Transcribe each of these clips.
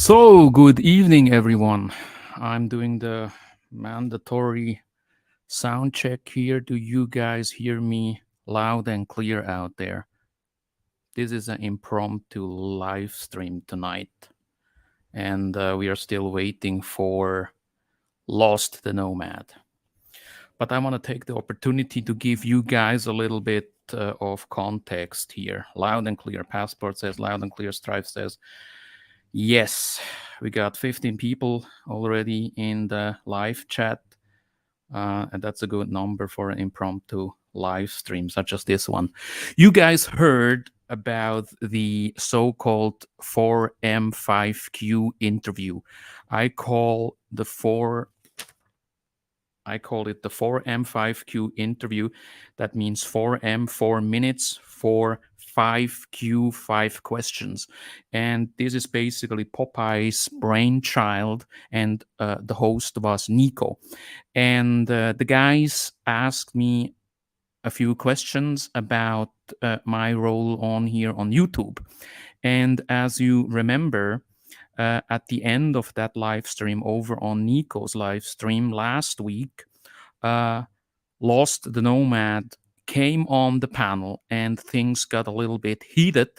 So, good evening, everyone. I'm doing the mandatory sound check here. Do you guys hear me loud and clear out there? This is an impromptu live stream tonight, and we are still waiting for Lost the Nomad. But I want to take the opportunity to give you guys a little bit of context here. Loud and clear. Passport says loud and clear. Strife says yes. We got 15 people already in the live chat, and that's a good number for an impromptu live stream such as this one. You guys heard about the so-called 4M5Q interview. I call it the 4M5Q interview. That means 4M, 4 minutes, 5Q, 5 questions. And this is basically Popeye's brainchild, and the host was Nico. And the guys asked me a few questions about my role on here on YouTube. And as you remember, at the end of that live stream over on Nico's live stream last week, Lost the Nomad came on the panel and things got a little bit heated,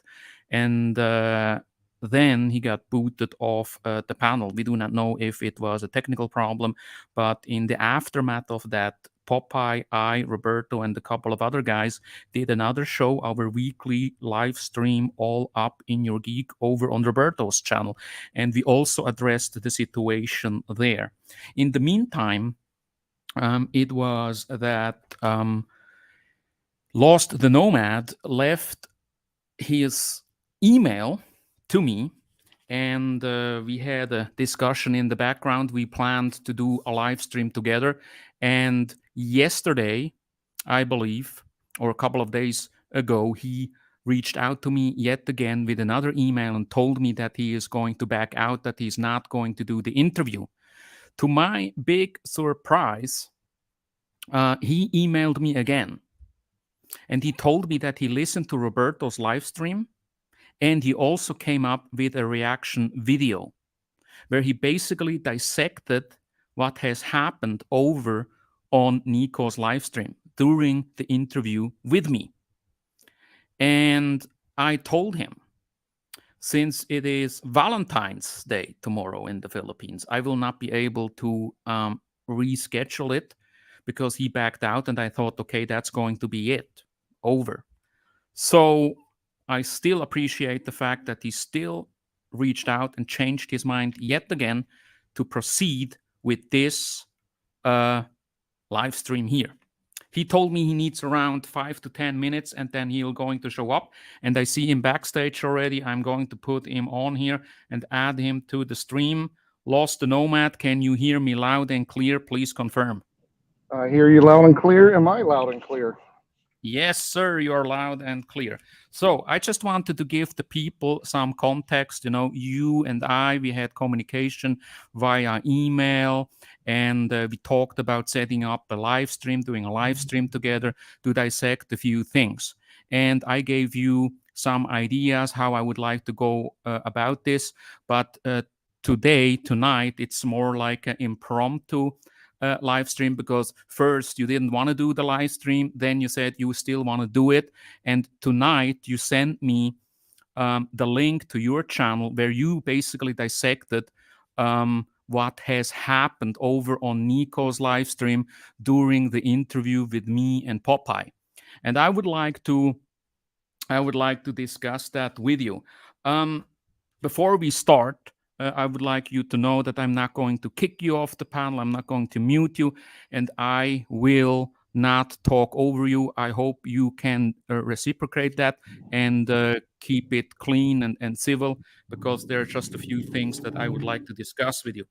and then he got booted off the panel. We do not know if it was a technical problem, but in the aftermath of that Popeye, I, Roberto, and a couple of other guys did another show, our weekly live stream, All Up in Your Geek, over on Roberto's channel. And we also addressed the situation there. In the meantime, it was that Lost the Nomad left his email to me, and we had a discussion in the background. We planned to do a live stream together, and yesterday, I believe, or a couple of days ago, he reached out to me yet again with another email and told me that he is going to back out, that he's not going to do the interview. To my big surprise, he emailed me again, and he told me that he listened to Roberto's live stream, and he also came up with a reaction video where he basically dissected what has happened over on Nico's live stream during the interview with me. And I told him, since it is Valentine's Day tomorrow in the Philippines, I will not be able to reschedule it because he backed out. And I thought, okay, that's going to be it, over. So I still appreciate the fact that he still reached out and changed his mind yet again to proceed with this live stream here. He told me he needs around 5 to 10 minutes and then he'll going to show up. And I see him backstage already. I'm going to put him on here and add him to the stream. Lost the Nomad, can you hear me loud and clear? Please confirm. I hear you loud and clear. Am I loud and clear? Yes, sir, you're loud and clear. So I just wanted to give the people some context. You know, you and I, we had communication via email, and we talked about setting up a live stream, doing a live stream together to dissect a few things. And I gave you some ideas how I would like to go about this. But tonight, it's more like an impromptu live stream, because first you didn't want to do the live stream, then you said you still want to do it, and tonight you sent me the link to your channel where you basically dissected what has happened over on Nico's live stream during the interview with me and Popeye, and I would like to discuss that with you. Before we start, I would like you to know that I'm not going to kick you off the panel. I'm not going to mute you, and I will not talk over you. I hope you can reciprocate that and keep it clean and civil, because there are just a few things that I would like to discuss with you.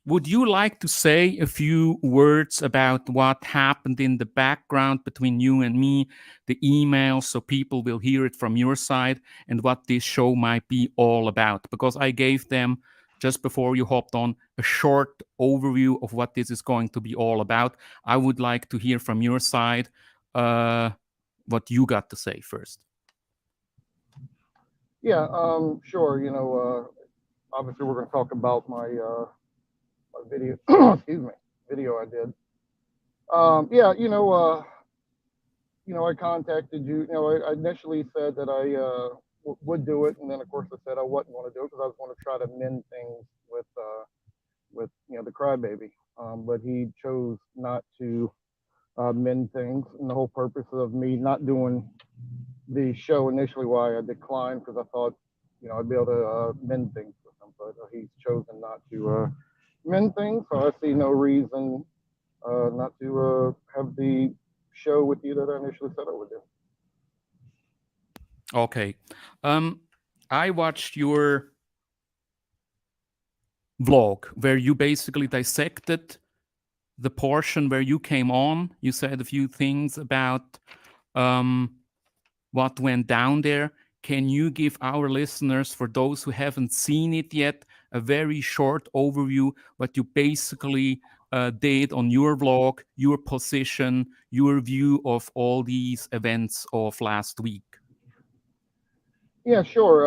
Would you like to say a few words about what happened in the background between you and me, the email, so people will hear it from your side, and what this show might be all about? Because I gave them, just before you hopped on, a short overview of what this is going to be all about. I would like to hear from your side what you got to say first. Yeah, sure. Obviously we're going to talk about my video. Excuse me, video I did. Yeah, I contacted you. I initially said that I would do it, and then of course I said I wouldn't want to do it because I was going to try to mend things with the crybaby. But he chose not to mend things, and the whole purpose of me not doing the show initially, why I declined, because I thought I'd be able to mend things with him, but he's chosen not to mend things, so I see no reason not to have the show with you that I initially said I would do. Okay. I watched your vlog where you basically dissected the portion where you came on. You said a few things about what went down there. Can you give our listeners, for those who haven't seen it yet, a very short overview what you basically did on your vlog, your position, your view of all these events of last week? Yeah, sure.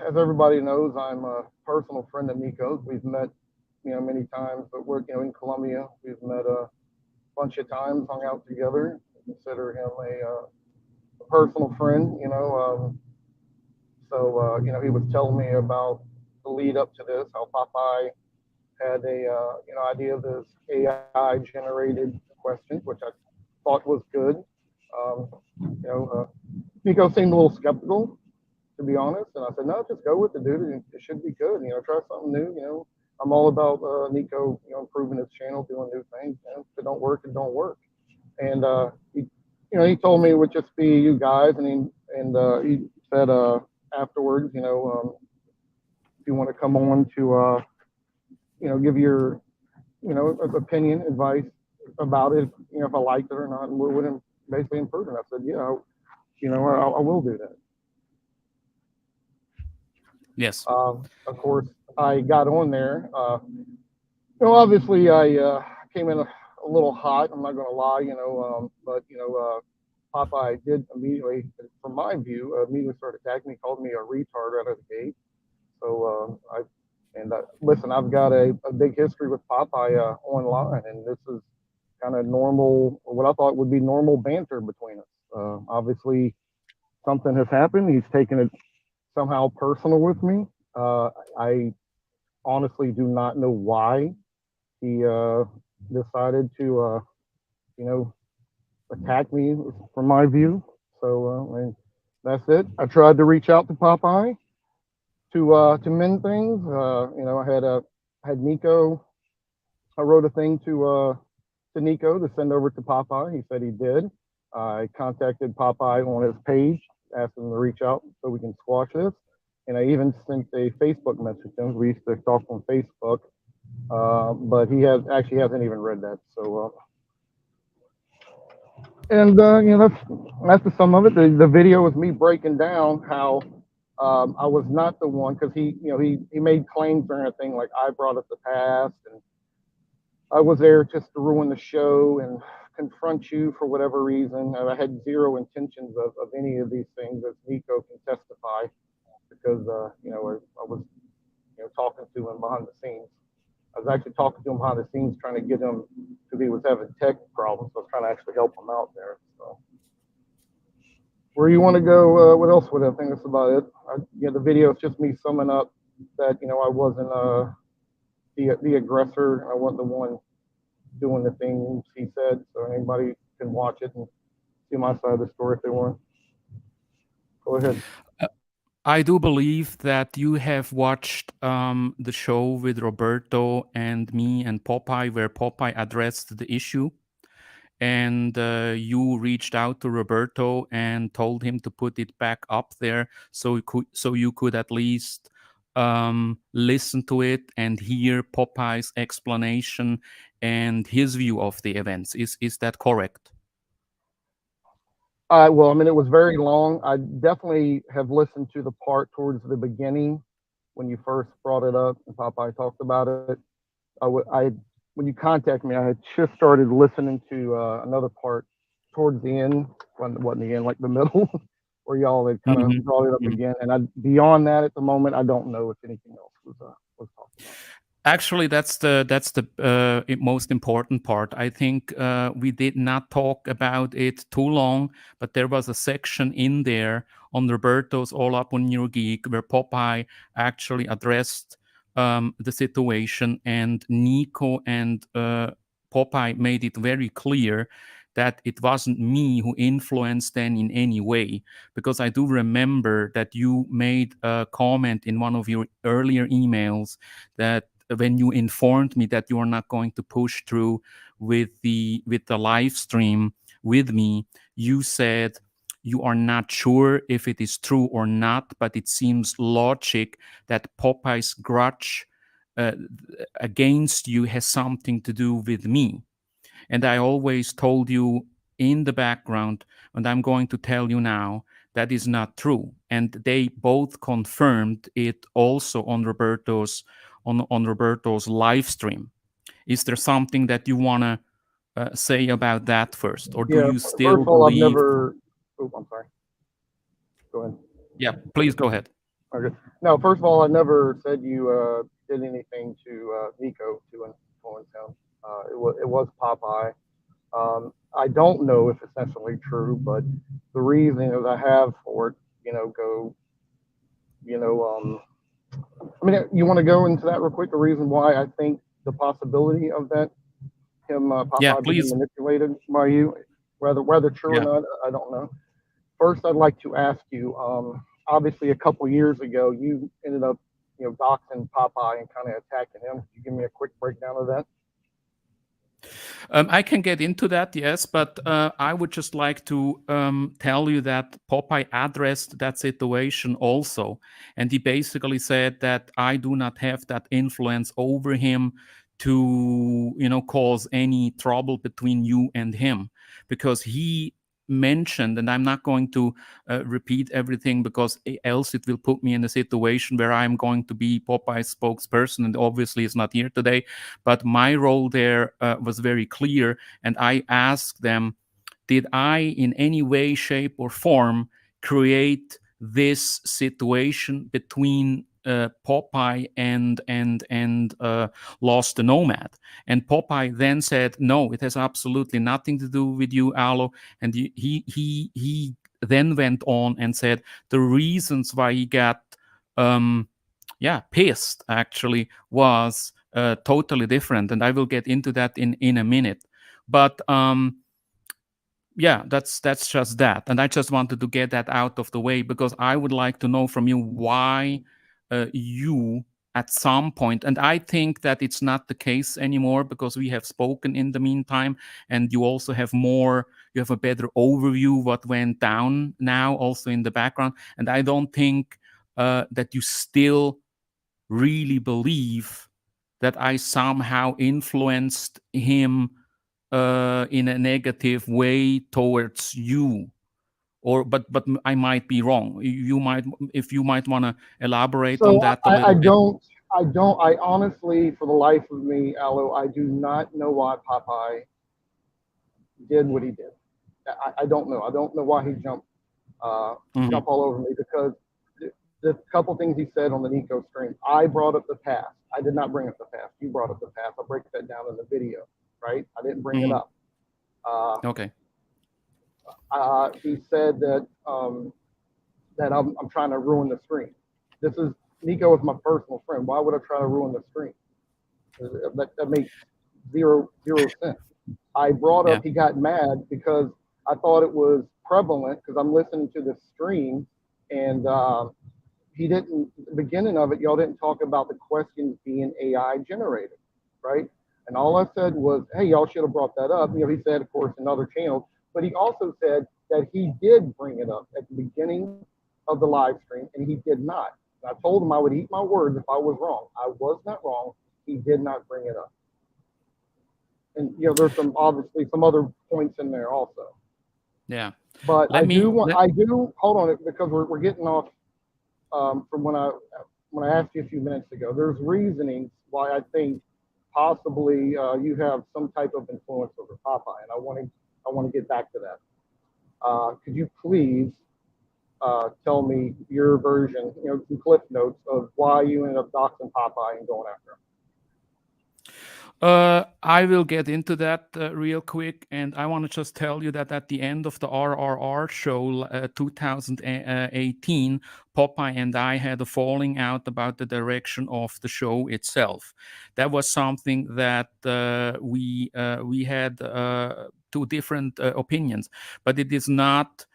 As everybody knows, I'm a personal friend of Nico's. We've met, many times, but we're, in Colombia. We've met a bunch of times, hung out together. I consider him a personal friend, So, he was telling me about the lead up to this, how Popeye had a idea of this AI generated questions, which I thought was good. Um, Nico seemed a little skeptical, to be honest, and I said, no, just go with it, dude. It should be good. Try something new. I'm all about Nico, improving his channel, doing new things. If it don't work, it don't work. And he told me it would just be you guys, and he said afterwards, if you want to come on to give your opinion, advice about it, if I liked it or not, and what would basically improve it. I said, yeah, I will do that. Yes. Of course, I got on there. Obviously, I came in a little hot. I'm not going to lie, but Popeye did immediately, from my view, immediately started attacking me, called me a retard out of the gate. So I and listen, I've got a big history with Popeye online, and this is kind of normal, what I thought would be normal banter between us. Obviously, something has happened. He's taken it somehow personal with me. I honestly do not know why he decided to, you know, attack me from my view. So I mean, that's it. I tried to reach out to Popeye to mend things. I had Nico. I wrote a thing to Nico to send over to Popeye. He said he did. I contacted Popeye on his page, asked him to reach out so we can squash this. And I even sent a Facebook message to him. We used to talk on Facebook, but he has actually hasn't even read that. So, and that's the sum of it. The video was me breaking down how I was not the one, because he made claims or anything like I brought up the past, and I was there just to ruin the show and confront you for whatever reason. I had zero intentions of any of these things, as Nico can testify, because I was talking to him behind the scenes. I was actually talking to him behind the scenes, trying to get him, because he was having tech problems. So I was trying to actually help him out there. So where you want to go? What else would I think? That's about it. The video is just me summing up that I wasn't the aggressor. I wasn't the one doing the things he said. So anybody can watch it and see my side of the story if they want. Go ahead. I do believe that you have watched the show with Roberto and me and Popeye, where Popeye addressed the issue, and you reached out to Roberto and told him to put it back up there, so you could at least listen to it and hear Popeye's explanation and his view of the events. Is that correct? Well, I mean, it was very long. I definitely have listened to the part towards the beginning when you first brought it up and Popeye talked about it. I when you contacted me, I had just started listening to another part towards the end, wasn't the end, like the middle, where y'all had kind of Mhm. brought it up Mhm. again. And beyond that, at the moment, I don't know if anything else was talked about. Actually, that's the most important part. I think we did not talk about it too long, but there was a section in there on Roberto's All Up on Your Geek where Popeye actually addressed the situation, and Nico and Popeye made it very clear that it wasn't me who influenced them in any way. Because I do remember that you made a comment in one of your earlier emails that when you informed me that you are not going to push through with the live stream with me, you said you are not sure if it is true or not, but it seems logic that Popeye's grudge uh, against you has something to do with me. And I always told you in the background, and I'm going to tell you now, that is not true. And they both confirmed it also on Roberto's live stream. Is there something that you want to say about that first, or do Yeah. you First still of all, I've believe? never. Oh, I'm sorry. Go ahead. Yeah, please go ahead. Okay. No, first of all, I never said you did anything to Nico to influence him. It was Popeye. I don't know if it's necessarily true, but the reason that I have for it, go, you know, um, I mean, you want to go into that real quick? The reason why I think the possibility of that him Yeah, Popeye being please. manipulated by you, whether true or Yeah. not, I don't know. First, I'd like to ask you. Obviously, a couple years ago, you ended up, doxing Popeye and kind of attacking him. Could you give me a quick breakdown of that? I can get into that, yes, but I would just like to tell you that Popeye addressed that situation also. And he basically said that I do not have that influence over him to, cause any trouble between you and him, because he mentioned, and I'm not going to repeat everything because else it will put me in a situation where I'm going to be Popeye's spokesperson, and obviously is not here today. But my role there was very clear, and I asked them, did I in any way, shape, or form create this situation between Popeye and Lost the Nomad? And Popeye then said, "No, it has absolutely nothing to do with you, Aloe." And he then went on and said the reasons why he got pissed actually was totally different, and I will get into that in a minute. But yeah, that's just that, and I just wanted to get that out of the way because I would like to know from you why you at some point, and I think that it's not the case anymore because we have spoken in the meantime, and you also you have a better overview what went down now also in the background, and I don't think that you still really believe that I somehow influenced him in a negative way towards you. Or, but I might be wrong. You might, if you might want to elaborate on So that a I, I little bit. don't, I don't, I honestly, for the life of me, Aloe, I do not know why Popeye did what he did. I don't know. I don't know why he Hmm. jump all over me because the couple things he said on the Nico stream, I brought up the past. I did not bring up the past. You brought up the past. I'll break that down in the video, right? I didn't bring it Hmm. up. Uh, Okay. he said that I'm trying to ruin the stream. This is Nico is my personal friend. Why would I try to ruin the stream? That makes zero sense. I brought up Yeah. he got mad because I thought it was prevalent because I'm listening to the stream and he didn't the beginning of it y'all didn't talk about the questions being AI generated, right? And all I said was, hey, y'all should have brought that up. He said, of course, in other channels, but he also said that he did bring it up at the beginning of the live stream, and he did not. And I told him I would eat my words if I was wrong. I was not wrong. He did not bring it up. And there's some obviously some other points in there also. Yeah. But Let me. I do hold on it because we're getting off from when I asked you a few minutes ago. There's reasonings why I think possibly you have some type of influence over Popeye, and I want to get back to that. Could you please tell me your version, some cliff notes of why you ended up doxing Popeye and going after him? I will get into that real quick, and I want to just tell you that at the end of the RRR show 2018, Popeye and I had a falling out about the direction of the show itself. That was something that we had two different opinions, but it is not.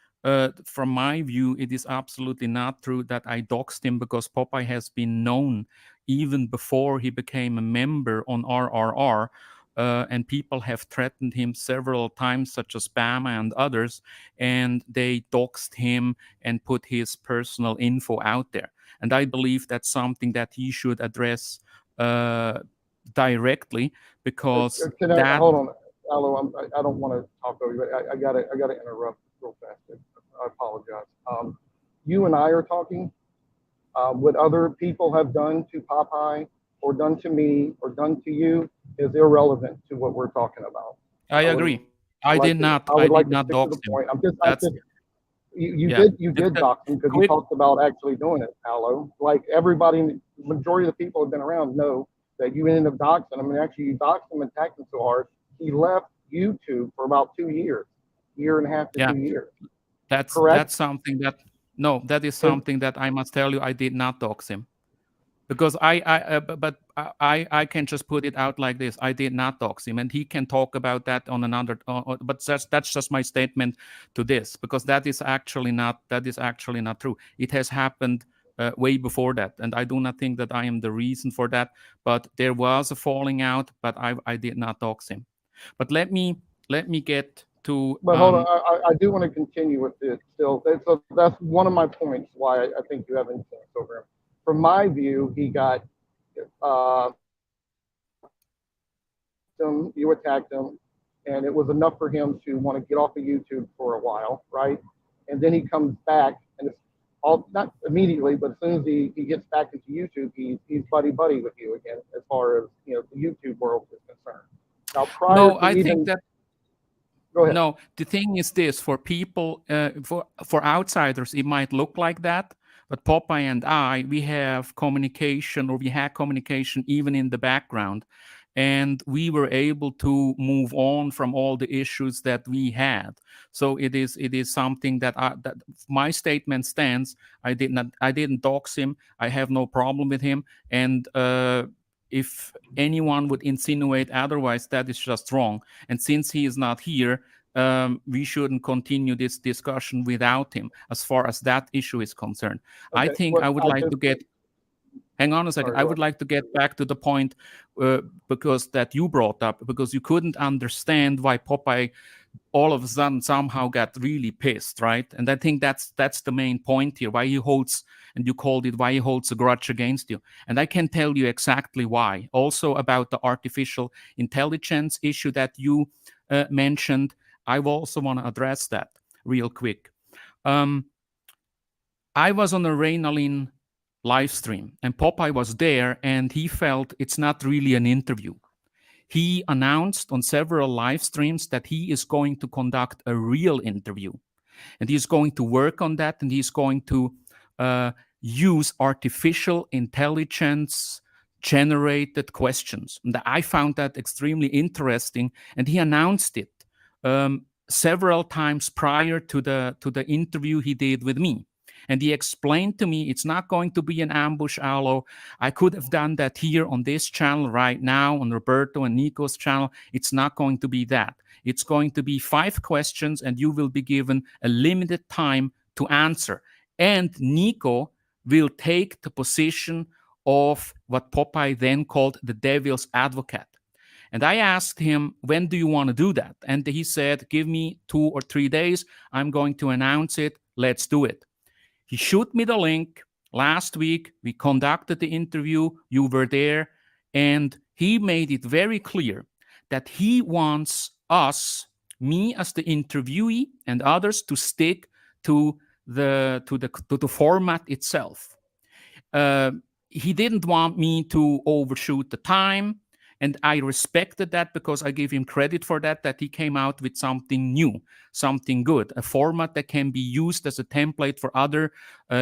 From my view, it is absolutely not true that I doxed him because Popeye has been known even before he became a member on RRR. And people have threatened him several times, such as Bama and others, and they doxed him and put his personal info out there. And I believe that's something that he should address uh, directly because Can I that. hold on, Alo? I don't want to talk over you, but I gotta interrupt real fast. I apologize. You and I are talking. What other people have done to Popeye or done to me or done to you is irrelevant to what we're talking about. I I would agree. I like did to not. I I would did like to not stick to dox the him. point. I That's just you yeah. did Just a dox him because you quick. talked about actually doing it, Alo. Like everybody, majority of the people who have been around know that you ended up doxing him, and actually you doxed him and attacked him so hard he left YouTube for about 2 years, year and a half to Yeah. 2 years. That's Correct? something that no, that is Is something that I must tell you I did not dox him. because I can just put it out like this. I did not dox him, and he can talk about that on another. But that's just my statement to this, because that is actually not true. It has happened way before that, and I do not think that I am the reason for that. But there was a falling out, but I did not dox him. But let me get to But hold on, I do want to continue with it still. So that's one of my points why I think you have influence over him. From my view, he got you attacked him, and it was enough for him to want to get off of YouTube for a while, right? And then he comes back, and it's all not immediately, but as soon as he gets back into YouTube, he's buddy buddy with you again, as far as the YouTube world is concerned. Now, prior no, to I think even that go ahead. no, the thing is this: for people, for outsiders, it might look like that. But Popeye and I, we have communication, or we had communication even in the background, and we were able to move on from all the issues that we had. So it is something that my statement stands. I didn't dox him. I have no problem with him, and if anyone would insinuate otherwise, that is just wrong. And since he is not here, we shouldn't continue this discussion without him as far as that issue is concerned. I Okay, think what I would I like just to get, hang on a second, sorry, I go would ahead. like to get back to the point because that you brought up, because you couldn't understand why Popeye all of a sudden somehow got really pissed, right? And I think that's the main point here, why he holds, and you called it why he holds a grudge against you. And I can tell you exactly why. Also about the artificial intelligence issue that you mentioned, I also want to address that real quick. Um, I was on a Rainalin live stream, and Popeye was there, and he felt it's not really an interview. He announced on several live streams that he is going to conduct a real interview, and he's going to work on that, and he's going to uh, use artificial intelligence generated questions. And I found that extremely interesting, and he announced it several times prior to the interview he did with me. And he explained to me it's not going to be an ambush, Alo. I could have done that here on this channel right now, on Roberto and Nico's channel. It's not going to be that. It's going to be 5 questions, and you will be given a limited time to answer. And Nico will take the position of what Popeye then called the devil's advocate. And I asked him, when do you want to do that? And he said, give me 2 or 3 days. I'm going to announce it. Let's do it. He shot me the link last week. We conducted the interview. You were there. And he made it very clear that he wants us, me as the interviewee, and others to stick to the format itself. Uh, he didn't want me to overshoot the time, and I respected that because I give him credit for that he came out with something new, something good, a format that can be used as a template for other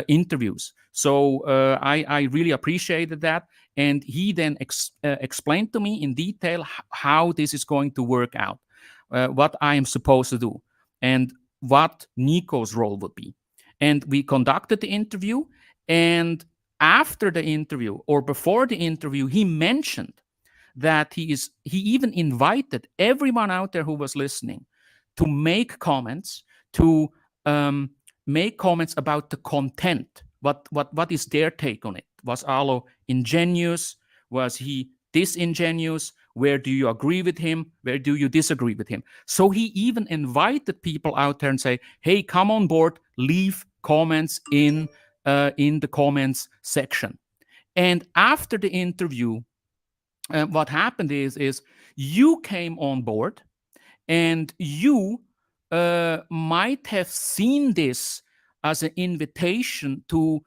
interviews. So I really appreciated that, and he then explained to me in detail how this is going to work out, what I am supposed to do, and what Nico's role would be. And we conducted the interview, and after the interview or before the interview, he mentioned that he even invited everyone out there who was listening to make comments, to um, make comments about the content. What is their take on it? Was Alo ingenious? Was he disingenuous? Where do you agree with him? Where do you disagree with him? So he even invited people out there and say, "Hey, come on board. Leave comments in the comments section." And after the interview, what happened is you came on board, and you might have seen this as an invitation to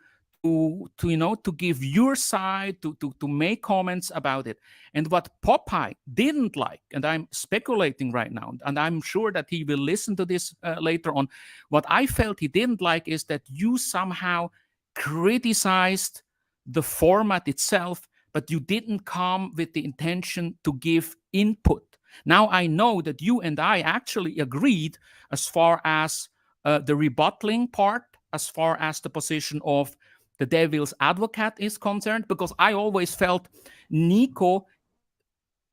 give your side, to make comments about it. And what Popeye didn't like, and I'm speculating right now, and I'm sure that he will listen to this later on, what I felt he didn't like is that you somehow criticized the format itself, but you didn't come with the intention to give input. Now I know that you and I actually agreed as far as the rebuttaling part, as far as the position of the devil's advocate is concerned, because I always felt Nico,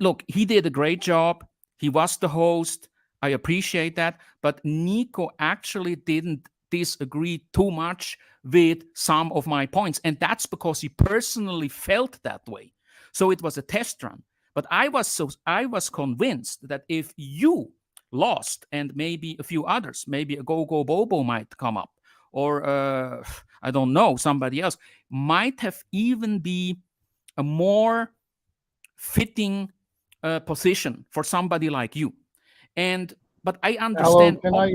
look, he did a great job. He was the host. I appreciate that. But Nico actually didn't disagree too much with some of my points. And that's because he personally felt that way. So it was a test run. But I was convinced that if you lost, and maybe a few others, maybe a Go Bobo might come up, or I don't know, somebody else might have even be a more fitting position for somebody like you. And but I Hello, understand. can I?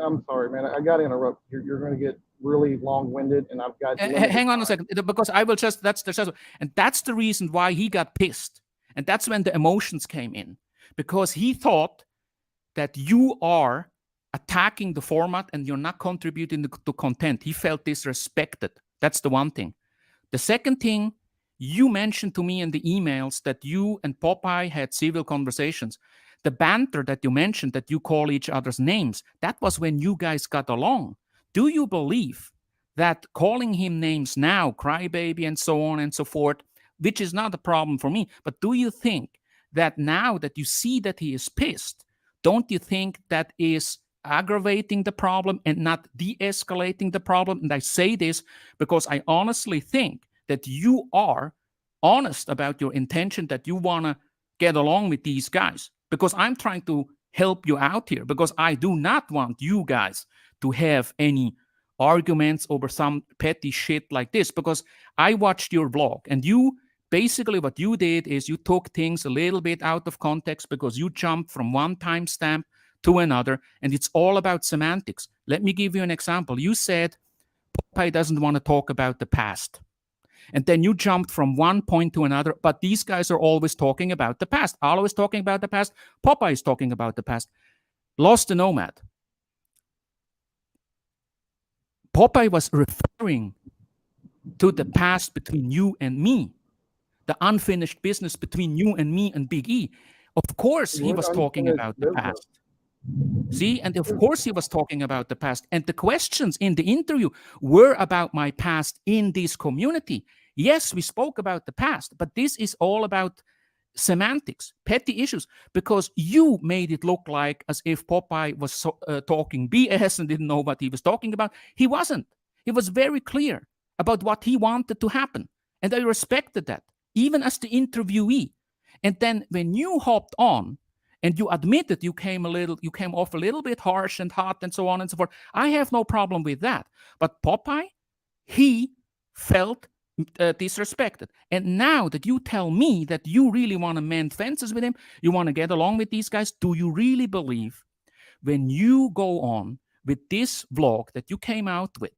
I'm sorry, man. I got to interrupt. You're going to get really long-winded, and I've got limited Hang on a time. second, because I will just and that's the reason why he got pissed, and that's when the emotions came in, because he thought that you are attacking the format and you're not contributing to content. He felt disrespected. That's the one thing. The second thing, you mentioned to me in the emails that you and Popeye had civil conversations. The banter that you mentioned, that you call each other's names, that was when you guys got along. Do you believe that calling him names now, crybaby and so on and so forth, which is not a problem for me, but do you think that now that you see that he is pissed, don't you think that is aggravating the problem and not de escalating the problem? And I say this because I honestly think that you are honest about your intention, that you want to get along with these guys. Because I'm trying to help you out here, because I do not want you guys to have any arguments over some petty shit like this. Because I watched your vlog, and you basically, what you did is you took things a little bit out of context, because you jumped from one timestamp to another, and it's all about semantics. Let me give you an example. You said Popeye doesn't want to talk about the past. And then you jumped from one point to another, but these guys are always talking about the past. Always talking about the past. Popeye is talking about the past. Lost the Nomad. Popeye was referring to the past between you and me, the unfinished business between you and me and Big E. Of course, he What was talking unfinished about the business? past. See, and of course he was talking about the past. And the questions in the interview were about my past in this community. Yes, we spoke about the past, but this is all about semantics, petty issues, because you made it look like as if Popeye was talking BS and didn't know what he was talking about. He wasn't. He was very clear about what he wanted to happen. And I respected that, even as the interviewee. And then when you hopped on and you admitted you came off a little bit harsh and hot and so on and so forth, I have no problem with that. But Popeye, he felt disrespected. And now that you tell me that you really want to mend fences with him, you want to get along with these guys, do you really believe when you go on with this vlog that you came out with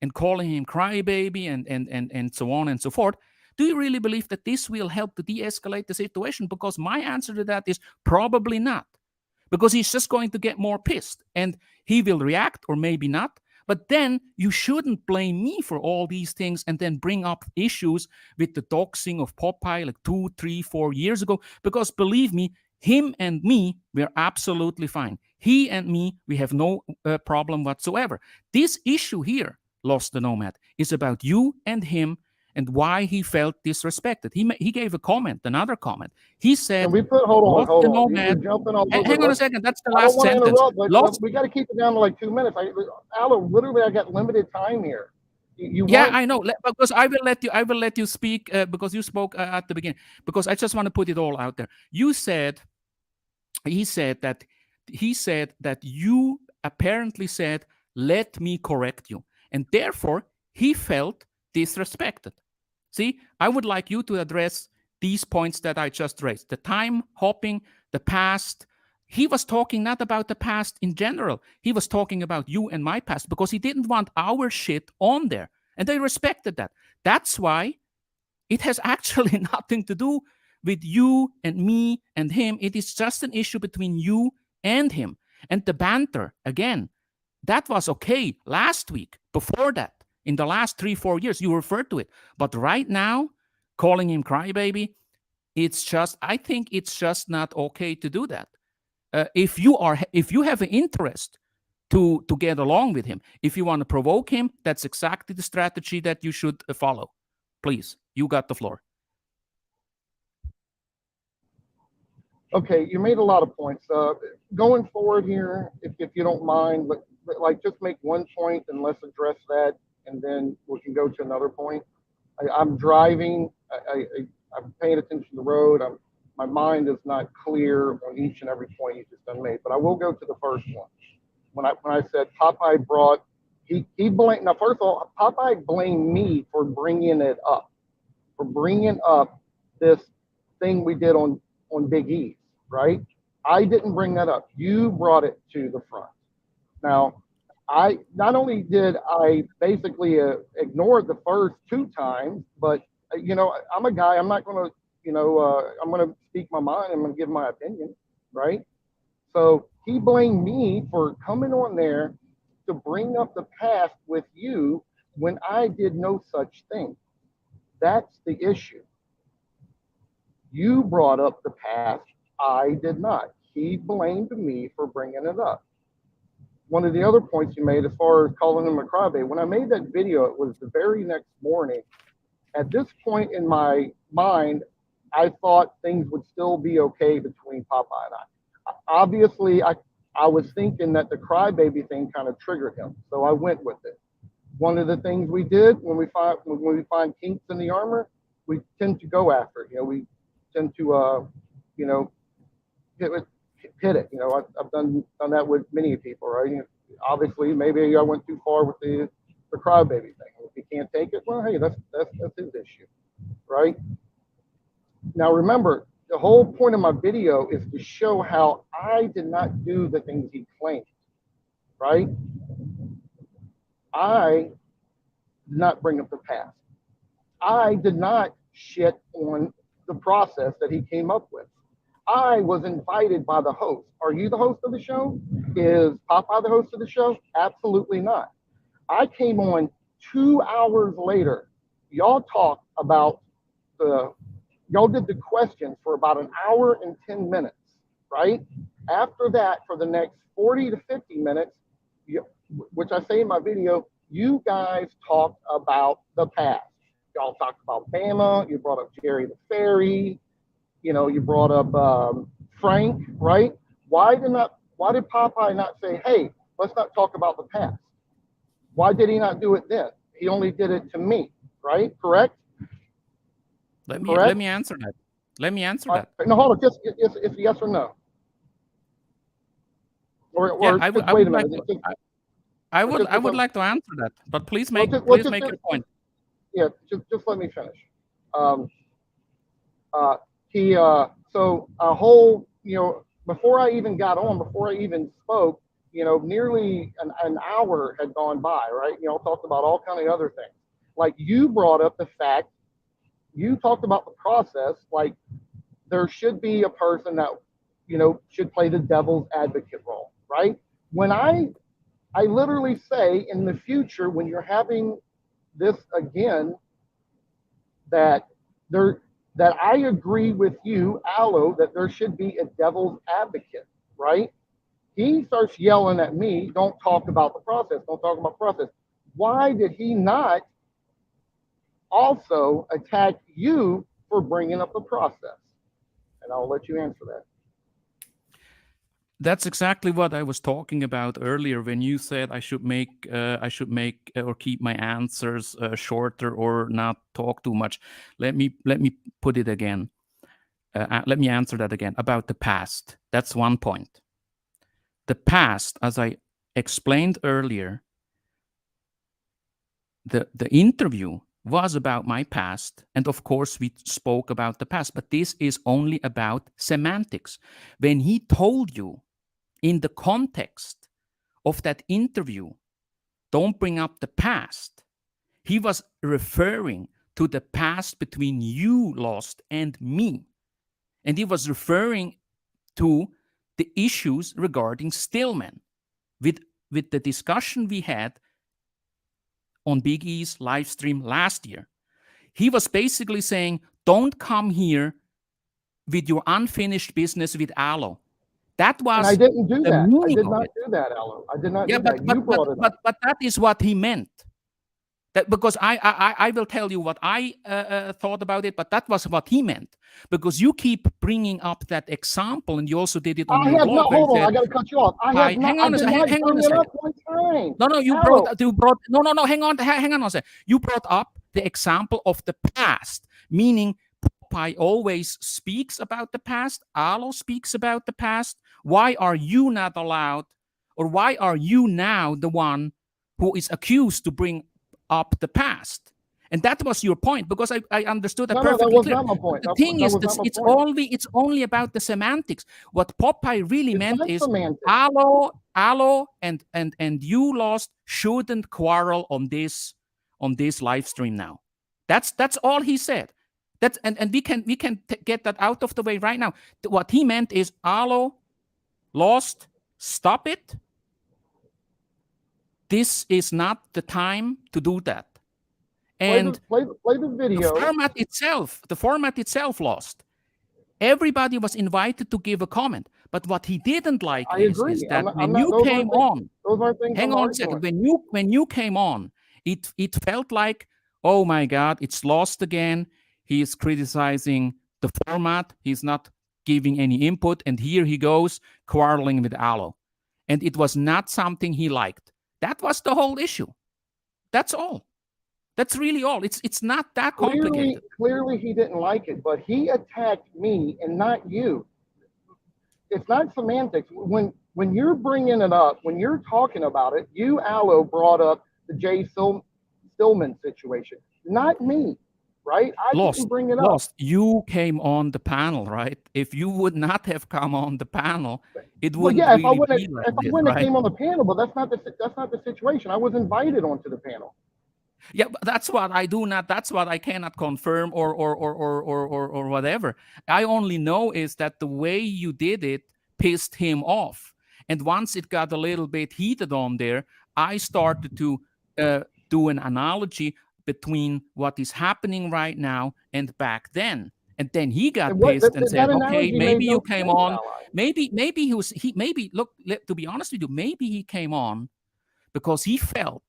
and calling him crybaby and so on and so forth, do you really believe that this will help to de-escalate the situation? Because my answer to that is probably not, because he's just going to get more pissed and he will react, or maybe not. But then you shouldn't blame me for all these things and then bring up issues with the doxing of Popeye like 2, 3, 4 years ago. Because believe me, him and me, we're absolutely fine. He and me, we have no problem whatsoever. This issue here, Lost the Nomad, is about you and him and why he felt disrespected. He gave a comment, another comment. He Can said, we put? Hold on, Lost hold the on. You're Nomad. jumping all over. Hang on a second. That's the I don't last want to sentence. interrupt, but Lost. we got to keep it down to like 2 minutes. Alan, literally, I got limited time here. You Yeah, want? I know. Because I will let you. I will let you speak because you spoke at the beginning. Because I just want to put it all out there. You said he said that you apparently said, "Let me correct you," and therefore he felt disrespected. See, I would like you to address these points that I just raised: the time hopping, the past. He was talking not about the past in general. He was talking about you and my past, because he didn't want our shit on there. And they respected that. That's why it has actually nothing to do with you and me and him. It is just an issue between you and him. And the banter, again, that was okay last week. Before that, in the last 3, 4 years, you referred to it. But right now, calling him crybaby, I think it's just not okay to do that. If you have an interest to get along with him. If you want to provoke him, that's exactly the strategy that you should follow. Please, you got the floor. Okay, you made a lot of points. Going forward here, if you don't mind, like just make one point and let's address that, and then we can go to another point. I'm driving. I'm paying attention to the road. My mind is not clear on each and every point you just done made, but I will go to the first one. When I said Popeye brought, he blamed. Now, first of all, Popeye blamed me for bringing up this thing we did on Big E's, right? I didn't bring that up. You brought it to the front. Now, I not only did I basically ignore the first two times, but I'm a guy. I'm not going to, I'm going to speak my mind. I'm going to give my opinion, right? So he blamed me for coming on there to bring up the past with you when I did no such thing. That's the issue. You brought up the past. I did not. He blamed me for bringing it up. One of the other points you made as far as calling him a crybaby, when I made that video, it was the very next morning. At this point in my mind, I thought things would still be okay between Popeye and I. Obviously, I was thinking that the crybaby thing kind of triggered him, so I went with it. One of the things we did when we find kinks in the armor, we tend to go after it. We tend to you know hit it. Hit it. I've done that with many people, right? Obviously, maybe I went too far with the crybaby thing. If he can't take it, well, hey, that's his issue, right? Now, remember, the whole point of my video is to show how I did not do the things he claimed, right? I did not bring up the past. I did not shit on the process that he came up with. I was invited by the host. Are you the host of the show? Is Popeye the host of the show? Absolutely not. I came on 2 hours later. Y'all talked about y'all did the questions for about an hour and 10 minutes, right? After that, for the next 40 to 50 minutes, which I say in my video, you guys talked about the past. Y'all talked about Bama. You brought up Jerry the Fairy. You brought up Frank, right? Why did Popeye not say, hey, let's not talk about the past? Why did he not do it then? He only did it to me, right? Correct? Let me answer that. Let me answer that. No, hold on. Just it's yes or no. Yeah, Or I would just wait a like minute. to. I would like to answer that, but please make your point. Yeah, just let me finish. Um, he so a whole before I even got on, before I even spoke, nearly an hour had gone by, right? Talked about all kind of other things. Like you brought up the fact, you talked about the process, like there should be a person that should play the devil's advocate role, right? When I literally say in the future when you're having this again, that there that I agree with you, Aloe, that there should be a devil's advocate, right? He starts yelling at me, don't talk about the process, don't talk about the process. Why did he not also attack you for bringing up the process? And I'll let you answer that. That's exactly what I was talking about earlier when you said I should make or keep my answers shorter or not talk too much. Let me put it again. Let me answer that again about the past. That's one point. The past, as I explained earlier, the interview was about my past, and of course we spoke about the past, but this is only about semantics. When he told you in the context of that interview, don't bring up the past, he was referring to the past between you, Lost, and me. And he was referring to the issues regarding Stillman with the discussion we had on Big E's live stream last year. He was basically saying, don't come here with your unfinished business with Aloe. That And I was didn't do the that. I meaning did of not it. do that, Alan. I did not Yeah, do that. You brought it up. but that is what he meant. That because I will tell you what I thought about it, but that was what he meant. Because you keep bringing up that example, and you also did it on I your have not. blog where you Hold on. I said, got to cut you off. I have "Hi, not. I did not hang on bring a it up second. one time. No, no, Aloe, you brought no, hang on a second. You brought up the example of the past, meaning Popeye always speaks about the past. Alo speaks about the past. Why are you not allowed, or why are you now the one who is accused to bring up the past? And that was your point, because I understood that no, no, that perfectly was clear. not my But point. the thing That is, was not this my point. it's only about the semantics. What Popeye really It's meant not is semantics. Alo and you lost shouldn't quarrel on this live stream now. That's all he said. That's and we can get that out of the way right now. What he meant is Alo lost, stop it. This is not the time to do that. And Play the video. the format itself lost. Everybody was invited to give a comment. But what he didn't like I is agree. that I'm when not. you came on, Those aren't things hang I'm on a second, arguing. when you came on, it felt like, oh my God, it's lost again. He is criticizing the format. He's not giving any input, and here he goes quarreling with Alo. And it was not something he liked. That was the whole issue. That's all. That's really all. It's not that complicated. Clearly, he didn't like it, but he attacked me and not you. It's not semantics. When you're bringing it up, when you're talking about it, you, Aloe, brought up the Stillman situation, not me, right? I didn't Lost, bring it up. lost. You came on the panel, right? If you would not have come on the panel, it Well, wouldn't yeah, really be like if I this, wouldn't have right? came on the panel, but that's not the situation. I was invited onto the panel. Yeah, but that's what I do not. That's what I cannot confirm or whatever. I only know is that the way you did it pissed him off, and once it got a little bit heated on there, I started to uh, do an analogy between what is happening right now and back then. And then he And got what pissed and said, that "Okay, analogy made maybe you no came sense, on. ally. Maybe he was he maybe look. To be honest with you, maybe he came on because he felt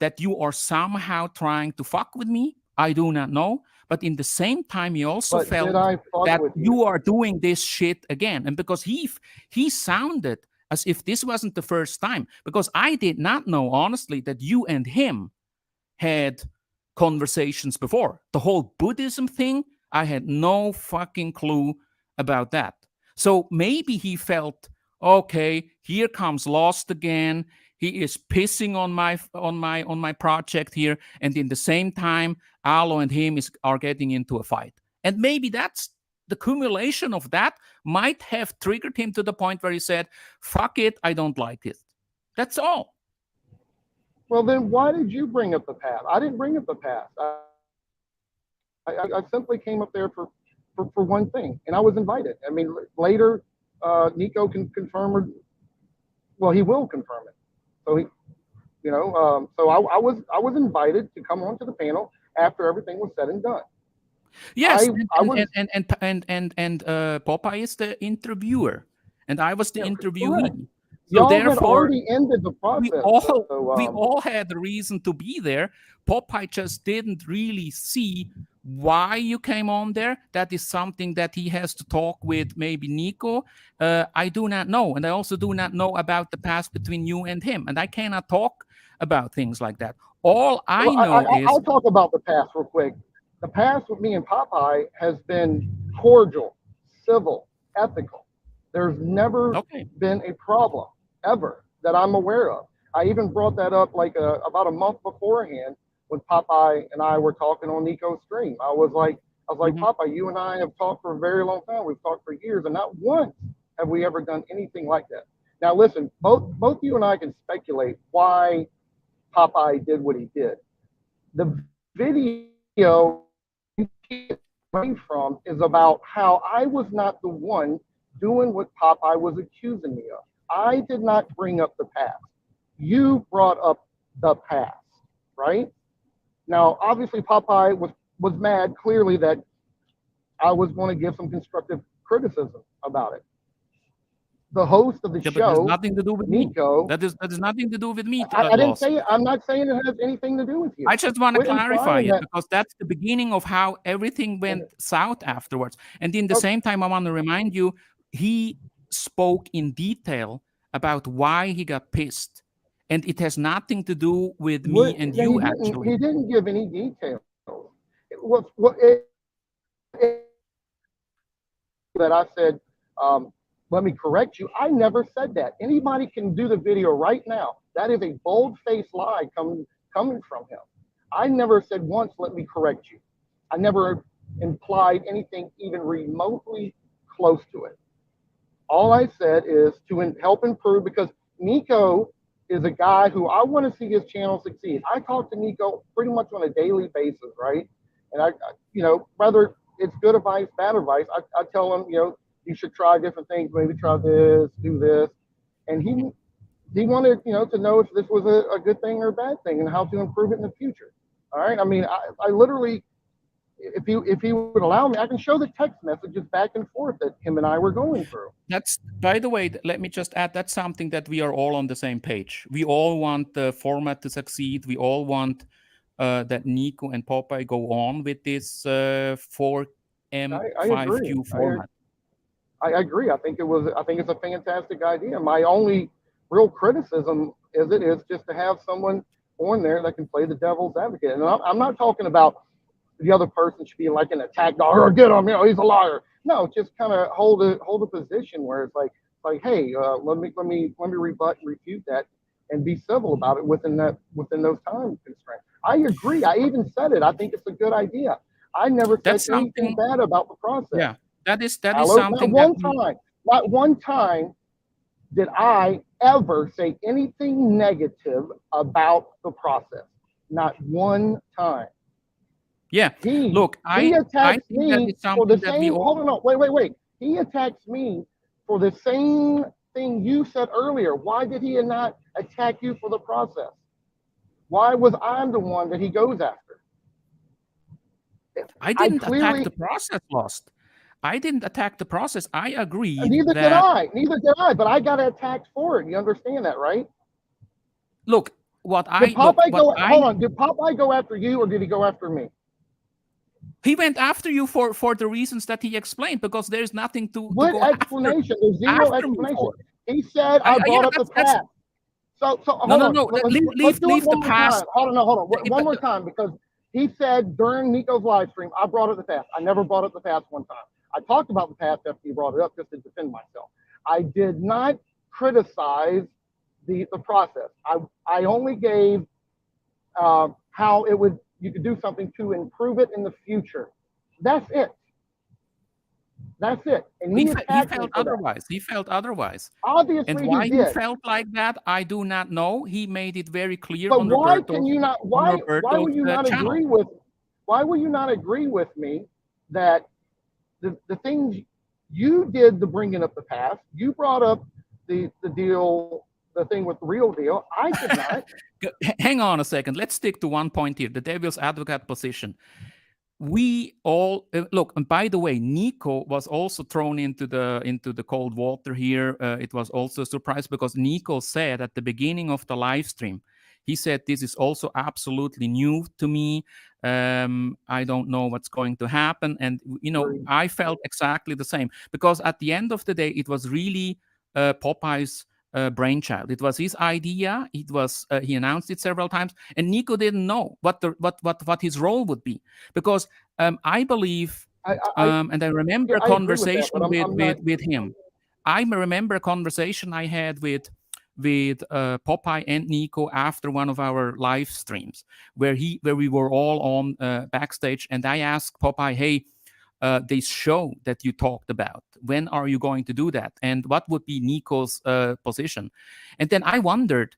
that you are somehow trying to fuck with me. I do not know. But in the same time, he also But did felt I fuck that with you? you are doing this shit again. And because he sounded as if this wasn't the first time, because I did not know, honestly, that you and him had conversations before. The whole Buddhism thing, I had no fucking clue about that. So maybe he felt, okay, here comes Lost again. He is pissing on my project here, and in the same time, Alo and him are getting into a fight. And maybe that's the accumulation of that might have triggered him to the point where he said, "Fuck it, I don't like it." That's all. Well, then why did you bring up the past? I didn't bring up the past. I simply came up there for one thing, and I was invited. I mean, later, Nico can confirm, or well, he will confirm it. So he, so I was invited to come onto the panel after everything was said and done. Yes, I was Popeye is the interviewer, and I was the yeah, correct. interviewee. So Y'all had therefore, already ended the process, so we all had the reason to be there. Popeye just didn't really see why you came on there. That is something that he has to talk with maybe Nico. I do not know, and I also do not know about the past between you and him, and I cannot talk about things like that. All well, I know is I'll talk about the past real quick. The past with me and Popeye has been cordial, civil, ethical. There's never okay. been a problem ever that I'm aware of. I even brought that up like about a month beforehand when Popeye and I were talking on Nico's stream. I was like, Mhm. Popeye, you and I have talked for a very long time. We've talked for years, and not once have we ever done anything like that. Now, listen, both you and I can speculate why Popeye did what he did. The video you keep away from is about how I was not the one doing what Popeye was accusing me of. I did not bring up the past. You brought up the past, right? Now, obviously, Popeye was mad clearly that I was going to give some constructive criticism about it. the host of the Yeah, but there's show, nothing to do with me. Nico. That is nothing to do with me, I didn't Lost. say it. I'm not saying it has anything to do with you. I just want to Quit clarify implying it that. because that's the beginning of how everything went south afterwards. And in the Oh, same time, I want to remind you, he spoke in detail about why he got pissed. And it has nothing to do with me what? and No, he you, didn't. actually. He didn't give any details. That I said, let me correct you. I never said that. Anybody can do the video right now. That is a bold-faced lie coming from him. I never said once, let me correct you. I never implied anything even remotely close to it. All I said is to help improve because Nico is a guy who I want to see his channel succeed. I talk to Nico pretty much on a daily basis, right? And whether it's good advice, bad advice, I tell him, you should try different things, maybe try this, do this. And he wanted, to know if this was a good thing or a bad thing and how to improve it in the future. All right. I mean, I literally, if he would allow me, I can show the text messages back and forth that him and I were going through. That's, by the way, let me just add, that's something that we are all on the same page. We all want the format to succeed. We all want that Nico and Popeye go on with this 4M5 agree. view format. I agree. I think it's a fantastic idea. My only real criticism is just to have someone on there that can play the devil's advocate. And I'm not talking about the other person should be like an attack dog or get him, he's a liar. No, just kind of hold a position where it's like, hey, let me rebut and refute that and be civil about it within those time constraints. I agree. I even said it. I think it's a good idea. I never said That's anything something, bad about the process. yeah, that is Hello, not something that one time, not one time did I ever say anything negative about the process. Not one time. yeah. He Look, he I attacks think that me is for the something that we same. Hold all, on, no, wait. He attacks me for the same thing you said earlier. Why did he not attack you for the process? Why was I the one that he goes after? I I didn't attack the clearly, process, Lost. I didn't attack the process. I agreed neither did that, I. Neither did I. But I got attacked for it. You understand that, right? look, what I, Hold on. Did Popeye go after you or did he go after me? he went after you for the reasons that he explained, because there's nothing to What go explanation? There's zero after me explanation. for. He said I Yeah, brought up the that's past. So no, hold no, on. no. Let's do it Leave the one more time. past. Hold on, no, hold on. One But more time because he said during Nico's live stream, I brought up the past. I never brought up the past one time. I talked about the past after he brought it up just to defend myself. I did not criticize the process. I only gave how you could do something to improve it in the future. That's it. That's it. And he he attacked me felt for that. otherwise. He felt otherwise. And Obviously he why he did. felt like that, I do not know. He made it very clear But on why can you not? Why will Roberto's you not channel. agree with? Why will you not agree with me that the things you did the bringing up the past, you brought up the deal, the thing with the real deal. I did not. Hang on a second. Let's stick to one point here: the devil's advocate position. We all look, and by the way, Nico was also thrown into the cold water here. It was also a surprise because Nico said at the beginning of the live stream, he said, this is also absolutely new to me. I don't know what's going to happen. And I felt exactly the same, because at the end of the day, it was really Popeye's brainchild. It was his idea. It was he announced it several times, and Nico didn't know what his role would be, because I believe, and I remember Yeah, a I agree with that, but conversation I'm not. with him. I remember a conversation I had with Popeye and Nico after one of our live streams, where we were all on backstage, and I asked Popeye, "Hey, this show that you talked about, when are you going to do that? And what would be Nico's position?" And then I wondered,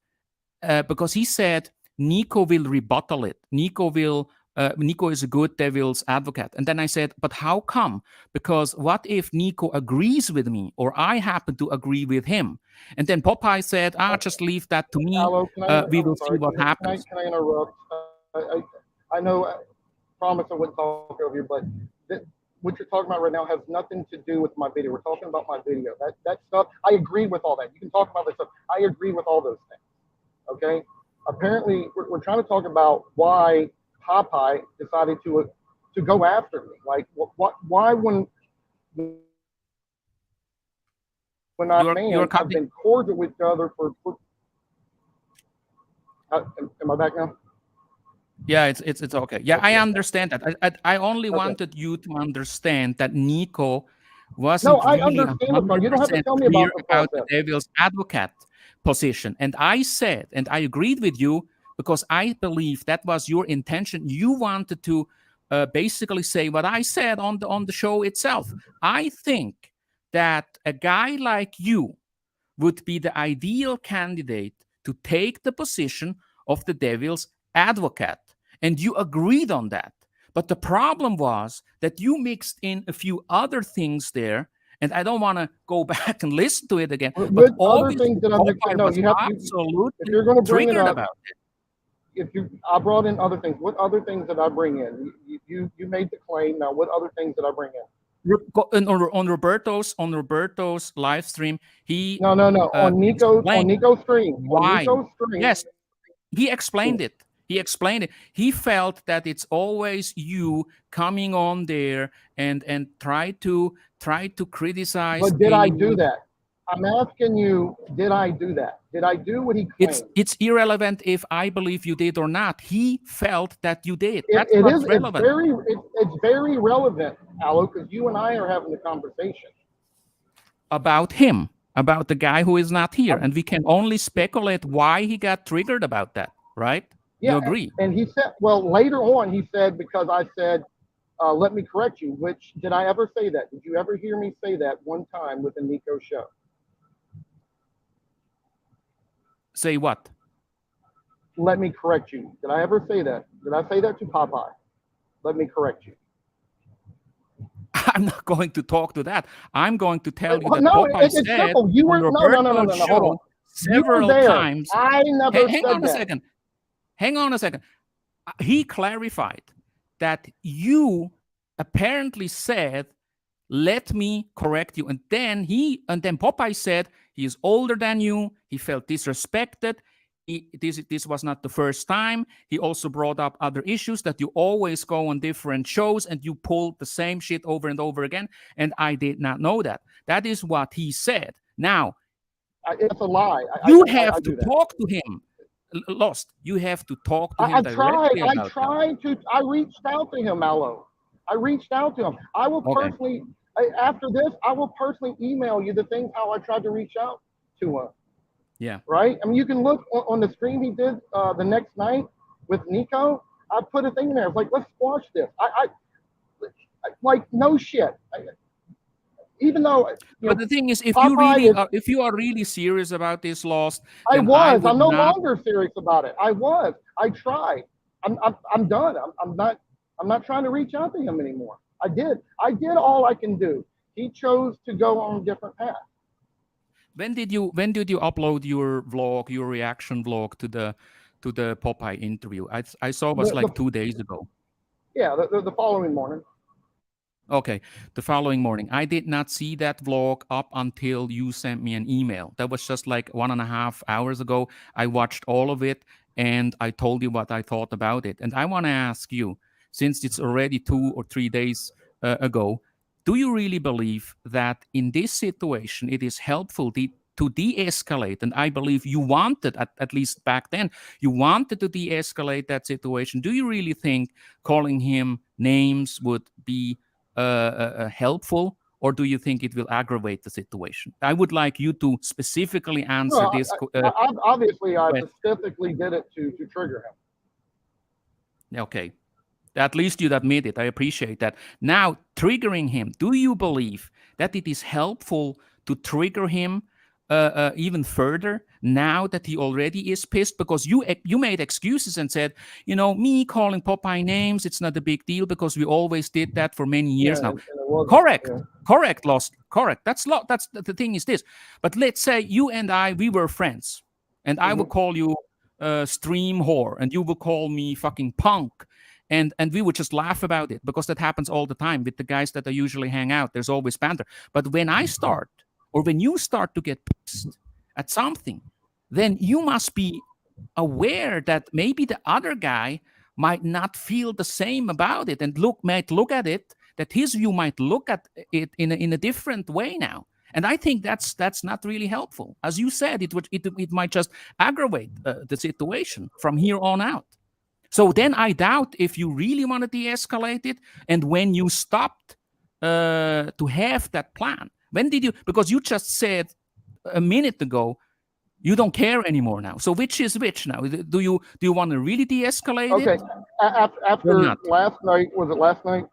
because he said Nico will rebuttal it. Nico is a good devil's advocate. And then I said, but how come? Because what if Nico agrees with me, or I happen to agree with him? And then Popeye said, just leave that to me. Aloe, We I'm will see sorry. what happens. Can I interrupt? I know. I promise I wouldn't talk over you, but what you're talking about right now has nothing to do with my video. We're talking about my video. That stuff, I agree with all that. You can talk about this stuff. I agree with all those things. Okay. Apparently, we're trying to talk about why Popeye decided to go after me. Like, why when I man have been You're cordial cutting. with each other am I back now? Yeah, it's okay. Yeah, Okay. I understand that. I only Okay. wanted you to understand that Nico No, wasn't I really understand the process. You don't have to 100% tell me clear about the about the process. devil's advocate position. And I said, and I agreed with you because I believe that was your intention. You wanted to basically say what I said on the show itself. I think that a guy like you would be the ideal candidate to take the position of the devil's advocate. And you agreed on that. But the problem was that you mixed in a few other things there. And I don't want to go back and listen to it again. But What other obviously, things did I mix in? Popeye No, was you have if absolutely you're going to bring it triggered up, about it. if you I brought in other things. What other things did I bring in? You made the claim. Now, what other things did I bring in? On Roberto's live stream, he No, no, no. On explained Nico's stream. On why. Nico's stream. Yes, he explained it. He explained it. He felt that it's always you coming on there and try to criticize But did I do things. that? I'm asking you, did I do that? Did I do what he It's claimed? it's irrelevant if I believe you did or not. He felt that you did. It, That's it is. what's relevant It's very relevant, Alo, because you and I are having the conversation. about him, about the guy who is not here, I'm, and we can only speculate why he got triggered about that. Right? You yeah, agree? and he said. Well, later on, he said because I said, "Let me correct you." Which did I ever say that? Did you ever hear me say that one time with the Nico show? Say what? Let me correct you. Did I ever say that? Did I say that to Popeye? Let me correct you. I'm not going to talk to that. I'm going to tell you that No, Popeye it's said simple. You on were no, no, no, no, Roberto's no, no. Hold on. show You were several there. times. I never Hang said on a that. second. Hang on a second. He clarified that you apparently said, "Let me correct you," and then Popeye said he is older than you. He felt disrespected. This was not the first time. He also brought up other issues that you always go on different shows and you pull the same shit over and over again. And I did not know that. That is what he said. Now, It's a lie. you have I to do that. talk to him. Lost. You have to talk to him directly I about that. tried to. I reached out to him, Alo. I reached out to him. I will Okay. personally, after this, I will personally email you the things how I tried to reach out to him. Yeah. Right? I mean, you can look on the stream he did the next night with Nico. I put a thing in there. It's like, let's squash this. Like no shit. Even though But the thing is, Popeye is. if you are really serious about this loss, I then I was. would I'm no not. longer serious about it. I was. I tried. I'm done. I'm not trying to reach out to him anymore. I did all I can do. He chose to go on a different path. When did you upload your vlog, your reaction vlog to the Popeye interview? I saw it was The like 2 days ago. yeah, the following morning. Okay, the following morning. I did not see that vlog up until you sent me an email. That was just like 1.5 hours ago. I watched all of it and I told you what I thought about it. And I want to ask you, since it's already 2 or 3 days ago, do you really believe that in this situation it is helpful to de escalate? And I believe you wanted, at least back then, you wanted to de escalate that situation. Do you really think calling him names would be helpful, or do you think it will aggravate the situation? I would like you to specifically No, answer this obviously I question. specifically did it to trigger him. Okay. At least you'd admit it. I appreciate that. Now, triggering him, do you believe that it is helpful to trigger him even further now that he already is pissed? Because you made excuses and said, me calling Popeye names, it's not a big deal because we always did that for many Yeah, years now. and it wasn't. Correct. Yeah. Correct, Lost. Correct. That's the thing is this. But let's say you and we were friends, and I would Mm-hmm. call you stream whore, and you would call me fucking punk, and we would just laugh about it because that happens all the time with the guys that I usually hang out. There's always banter. But when I start, or when you start to get pissed at something, then you must be aware that maybe the other guy might not feel the same about it, and might look at it, that his view might look at it in a different way now. And I think that's not really helpful. As you said, it might just aggravate the situation from here on out. So then I doubt if you really want to de-escalate it, and when you stopped to have that plan. When did you? Because you just said a minute ago you don't care anymore now. So which is which now? Do you want to really de-escalate Okay. it or After not? last night, was it last night?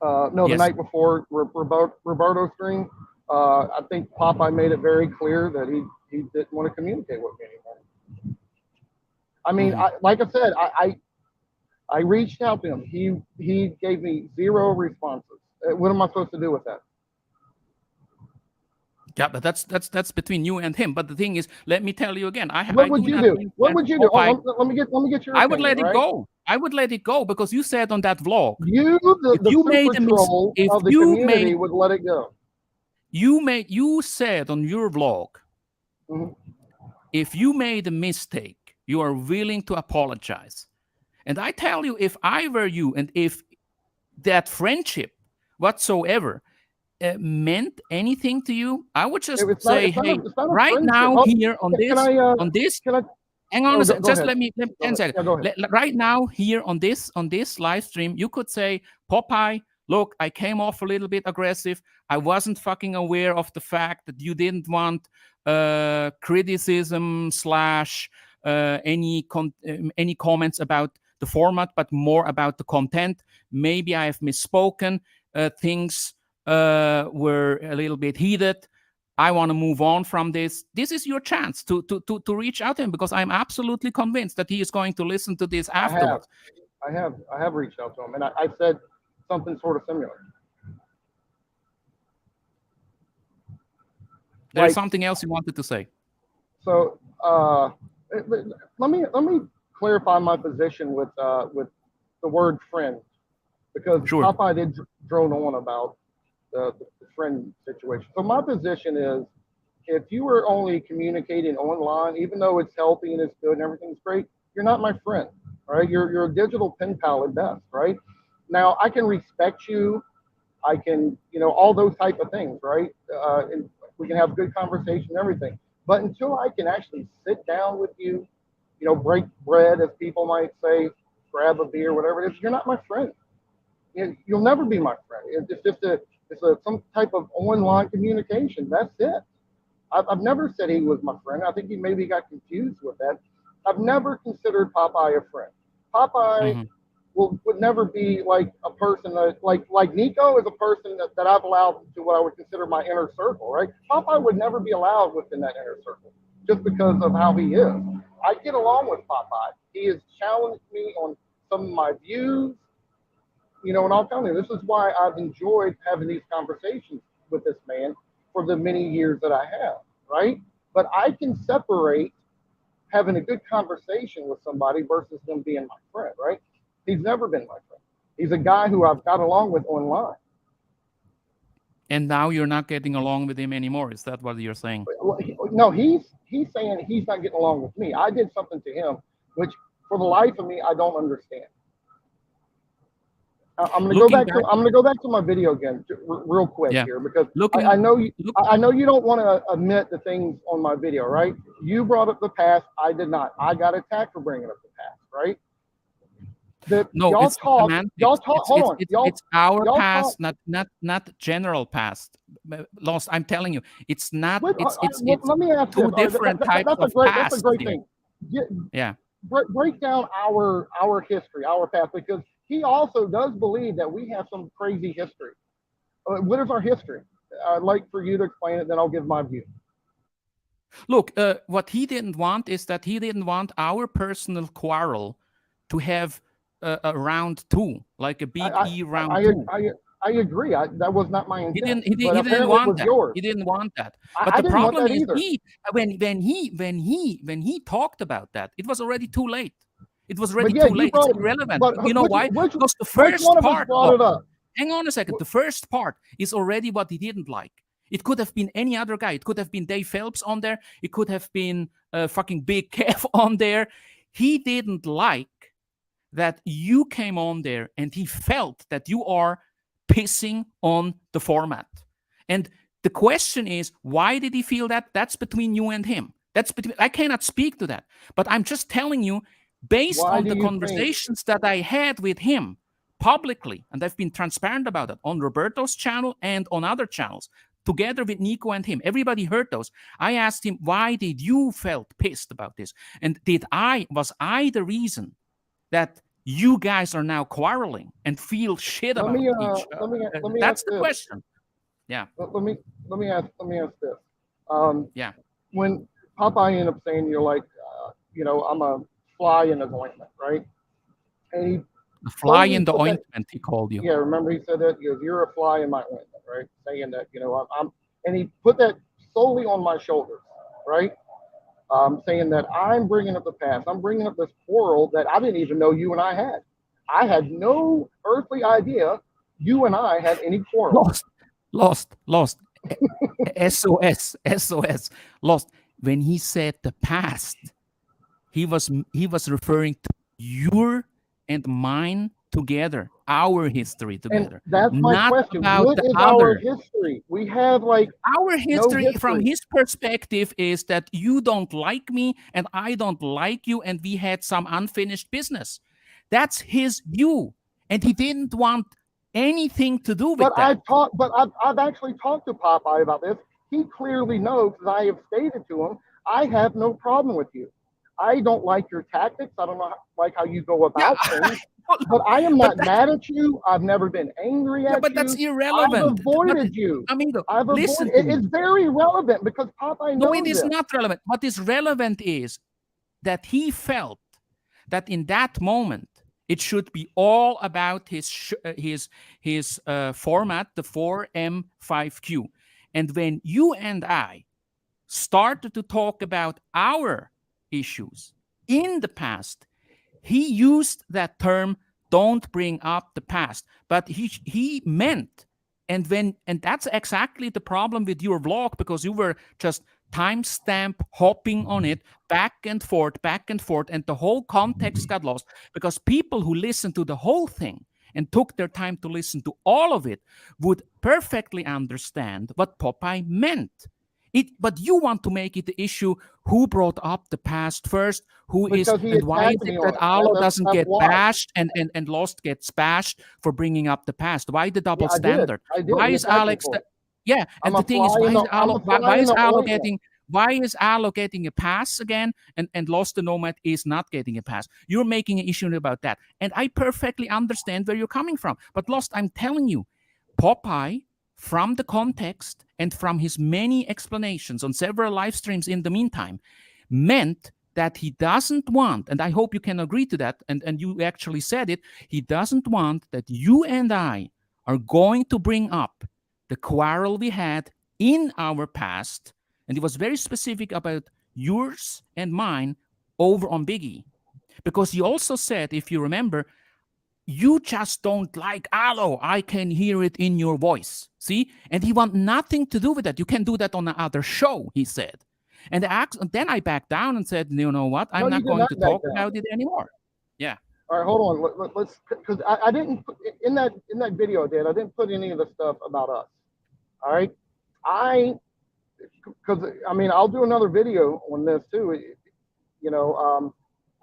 No, the Yes. night before Roberto's stream. I think Popeye made it very clear that he didn't want to communicate with me anymore. I mean, Mhm. like I said, I reached out to him. He gave me zero responses. What am I supposed to do with that? Yeah, but that's between you and him. But the thing is, let me tell you again, What I would do you not do? think What that would you do? Oh, Popeye. let me get your I would opinion, let it right? go. I would let it go because you said on that vlog, You, if the you super made a mis, troll if of the you made community, would let it go. you said on your vlog, Mhm. if you made a mistake, you are willing to apologize. And I tell you, if I were you, and if that friendship whatsoever meant anything to you, I would just It's not. say, hey, It's not a right friendship. now Oh, here can I? on this, Can I? hang on Oh, a sec, go just ahead. let me Go 10 ahead. seconds. Yeah, go ahead. Right now here on this live stream, you could say, Popeye, look, I came off a little bit aggressive. I wasn't fucking aware of the fact that you didn't want criticism slash any comments about the format, but more about the content. Maybe I have misspoken. Things were a little bit heated. I want to move on from this. This is your chance to reach out to him, because I'm absolutely convinced that he is going to listen to this I have. afterwards. I have reached out to him, and I said something sort of similar. There's Like, something else you wanted to say. so, let me clarify my position with the word friend, because Sure. Popeye did drone on about the friend situation. So my position is, if you are only communicating online, even though it's healthy and it's good and everything's great, you're not my friend, right? You're a digital pen pal at best, right? Now I can respect you, I can, all those type of things, right? And we can have good conversation and everything. But until I can actually sit down with you, break bread, as people might say, grab a beer, whatever it is, you're not my friend. You'll never be my friend. It's just some type of online communication. That's it. I've never said he was my friend. I think he maybe got confused with that. I've never considered Popeye a friend. Popeye Hmm. would never be like a person that, like Nico is a person that I've allowed to what I would consider my inner circle, right? Popeye would never be allowed within that inner circle just because of how he is. I get along with Popeye. He has challenged me on some of my views, and I'll tell you, this is why I've enjoyed having these conversations with this man for the many years that I have, right? But I can separate having a good conversation with somebody versus them being my friend, right? He's never been my friend. He's a guy who I've got along with online. And now you're not getting along with him anymore. Is that what you're saying? No, he's saying he's not getting along with me. I did something to him, which for the life of me I don't understand. I'm gonna go Looking back to back, I'm gonna go back to my video again real quick yeah. here, because I Looking, know you look, I know you don't want to admit the things on my video, right? You brought up the past. I did not. I got attacked for bringing up the past, right? That no, y'all it's talk. semantics. Hold on. It's our Y'all talk. past, not general past. Lost. I'm telling you, it's not. Well, It's let me ask this. two All right, different types that's a of great past there. thing. Get, Yeah. break down our history, our past, because he also does believe that we have some crazy history. What is our history? I'd like for you to explain it, then I'll give my view. Look, what he didn't want is that he didn't want our personal quarrel to have a round two, like a big I E round I two. I, I agree. That was not my intent, but He didn't apparently it want was that. yours. He didn't want that. But I the didn't want problem that is either. when he talked about that, it was already too late. It was But already yeah, too you late. It's brought it. irrelevant. But You know why? Because the which first one of us part, brought look, it up? hang on a second. The first part is already what he didn't like. It could have been any other guy. It could have been Dave Phelps on there. It could have been fucking Big Kev on there. He didn't like that you came on there and he felt that you are pissing on the format. And the question is, why did he feel that? That's between you and him. That's between, I cannot speak to that. But I'm just telling you, based Why on do the you think? conversations that I had with him publicly, and I've been transparent about it on Roberto's channel and on other channels, together with Nico and him. Everybody heard those. I asked him, why did you felt pissed about this? And was I the reason that you guys are now quarreling and feel shit Let about me each let me ask that's the this. question. Yeah. Let me ask this. Um, Yeah. when Popeye ended up saying, "You're like, I'm a fly in his ointment," right? And he The fly totally in the put that. ointment, he called you. Yeah, remember he said that. He goes, "You're a fly in my ointment," right? Saying that, I'm, and he put that solely on my shoulders, right? Saying that I'm bringing up the past. I'm bringing up this quarrel that I didn't even know you and I had. I had no earthly idea you and I had any quarrel. Lost, lost. SOS, SOS, lost. When he said the past, he was referring to your and mine together, our history And together, that's my not question. about What the is our other. history? We have like Our no history from history. his perspective is that you don't like me and I don't like you and we had some unfinished business. That's his view, and he didn't want anything to do But with that. I've actually talked to Popeye about this. He clearly knows that I have stated to him, I have no problem with you. I don't like your tactics. I don't know like how you go Yeah. about things. But I am but not mad at you. I've never been angry yeah, at but that's you. I've irrelevant. But avoided you. amigo, I've avoided listen to it. me. It's very relevant because Popeye No, it knows is this. not relevant. What is relevant is that he felt that in that moment it should be all about his format, the 4M5Q. And when you and I started to talk about our issues in the past, he used that term, don't bring up the past, but he meant, and that's exactly the problem with your vlog, because you were just timestamp hopping on it back and forth, and the whole context got lost, because people who listened to the whole thing and took their time to listen to all of it would perfectly understand what Popeye meant. But you want to make it the issue, who brought up the past first, who is, Because he and why is attacked it me that on it. Alo That's doesn't that's get why. bashed and Lost gets bashed for bringing up the past? Why the double Yeah, I did. standard? I did. Why He is attacked me Alex? for it. Yeah, I'm and a the thing is, fly in the I'm a fly Why in is the Alo ointment. getting? Why is Alo getting a pass again, and Lost the Nomad is not getting a pass? You're making an issue about that, and I perfectly understand where you're coming from. But Lost, I'm telling you, Popeye, from the context and from his many explanations on several live streams in the meantime, meant that he doesn't want, and I hope you can agree to that, and you actually said it, he doesn't want that you and I are going to bring up the quarrel we had in our past, and he was very specific about yours and mine over on Biggie. Because he also said, if you remember, you just don't like Aloe. I can hear it in your voice. See? And he want nothing to do with that. You can do that on another show, he said. And then I backed down and said, you know what? No, I'm you not did going not to back talk down. about it anymore. Yeah. All right, hold on. Let's because I didn't put in that video I did. I didn't put any of the stuff about us. All right, I because I mean I'll do another video on this too. You know,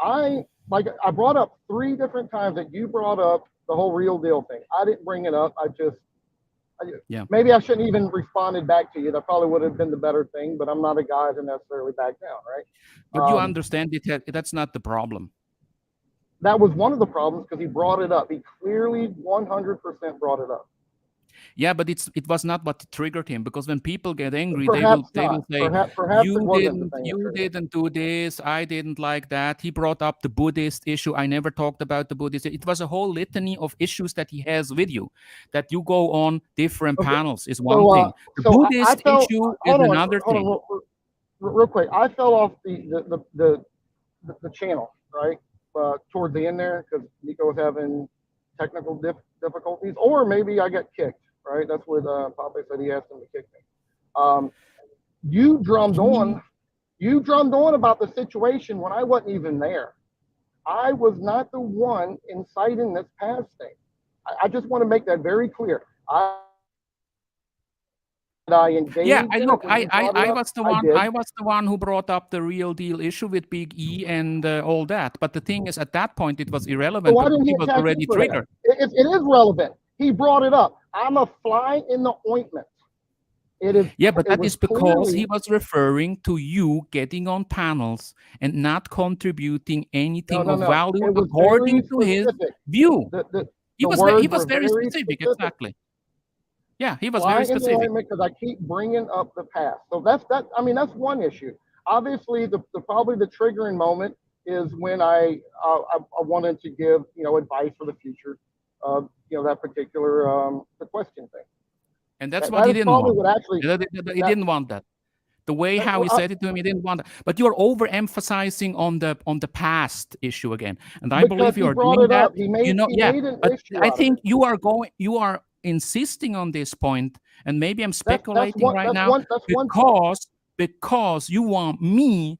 I like I brought up 3 different times that you brought up the whole real deal thing. I didn't bring it up. Yeah. Maybe I shouldn't even responded back to you. That probably would have been the better thing. But I'm not a guy to necessarily back down, But you right? understand it. That's not the problem. That was one of the problems because he brought it up. He clearly 100% brought it up. Yeah, but it was not what triggered him, because when people get angry, Perhaps they not. will say, Perhaps it wasn't the thing that you triggered him. didn't do this, I didn't like that. He brought up the Buddhist issue. I never talked about the Buddhist. It was a whole litany of issues that he has with you, that you go on different Okay. panels is one So, thing. The I Buddhist felt. issue is Hold on. another Hold thing. on. Real quick. I fell off the channel, right? toward the end there because Nico was having technical difficulties, or maybe I got kicked. Right, that's what Papa said. He asked him to kick me. Um, you drummed He, on. You drummed on about the situation when I wasn't even there. I was not the one inciting this past thing. I just want to make that very clear. I I yeah, engaged I in it look, when he brought it I up. was the I one, did. I was the one who brought up the real deal issue with Big E and all that. But the thing is, at that point, it was So irrelevant why because didn't he he was attack you already for that? triggered. It is relevant. He brought it up. I'm a fly in the ointment. It is. Yeah, but It that was is because he clearly was referring to you getting on panels and not contributing no, anything no, of no. value It was very according to his specific. view. The the He the was he words was were very very specific, specific. exactly. Yeah, he was Fly very in the specific. ointment because I keep bringing up the past. So that's that. I mean, that's one issue. Obviously, the probably the triggering moment is when I wanted to give advice for the future of that particular the question thing. And that's That what that he is didn't probably want. what actually He that, didn't want that. The way that how he said it to him, he didn't want that. But you're overemphasizing on the past issue again, and I because believe you he are brought doing it that. up. He You made know, he yeah. made an But issue I out of it. think you are insisting on this point, and maybe I'm That's speculating one right that's now one that's one point. because you want me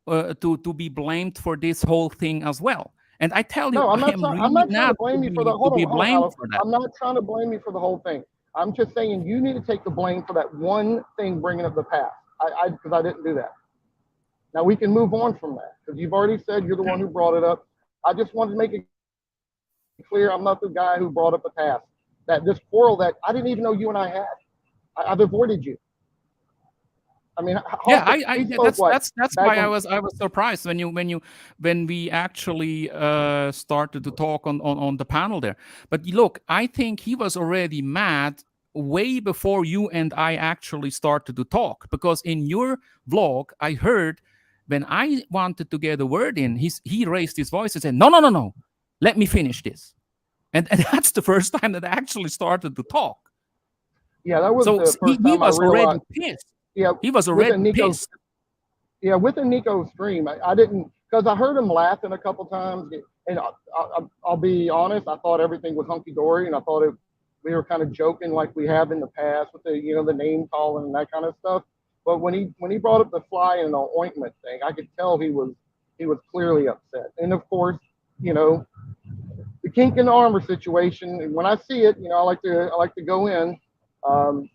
to be blamed for this whole thing as well. And I tell you, No, I'm I not am trying. I'm really not trying to not blame you for the. to Hold be on, hold on, blamed Alex. for that. I'm not trying to blame you for the whole thing. I'm just saying you need to take the blame for that one thing bringing up the past. Because I didn't do that. Now we can move on from that because you've already said you're the one who brought it up. I just wanted to make it clear I'm not the guy who brought up the past. That this quarrel that I didn't even know you and I had. I've avoided you. I mean, Hawk, Yeah, we spoke what that's back why on. I was surprised when we actually started to talk on the panel there. But look, I think he was already mad way before you and I actually started to talk because in your vlog I heard when I wanted to get a word in, he raised his voice and said, "No, no, no, no, let me finish this," and that's the first time that I actually started to talk. Yeah, that was So the first he time I was already realized. pissed. Yeah, He was with already Nico's pissed. yeah, with the Nico stream, I didn't because I heard him laughing a couple times, and I'll be honest, I thought everything was hunky dory, and I thought we were kind of joking like we have in the past with the the name calling and that kind of stuff. But when he brought up the fly and the ointment thing, I could tell he was clearly upset, and of course, you know, the kink in the armor situation. And when I see it, I like to go in. Um,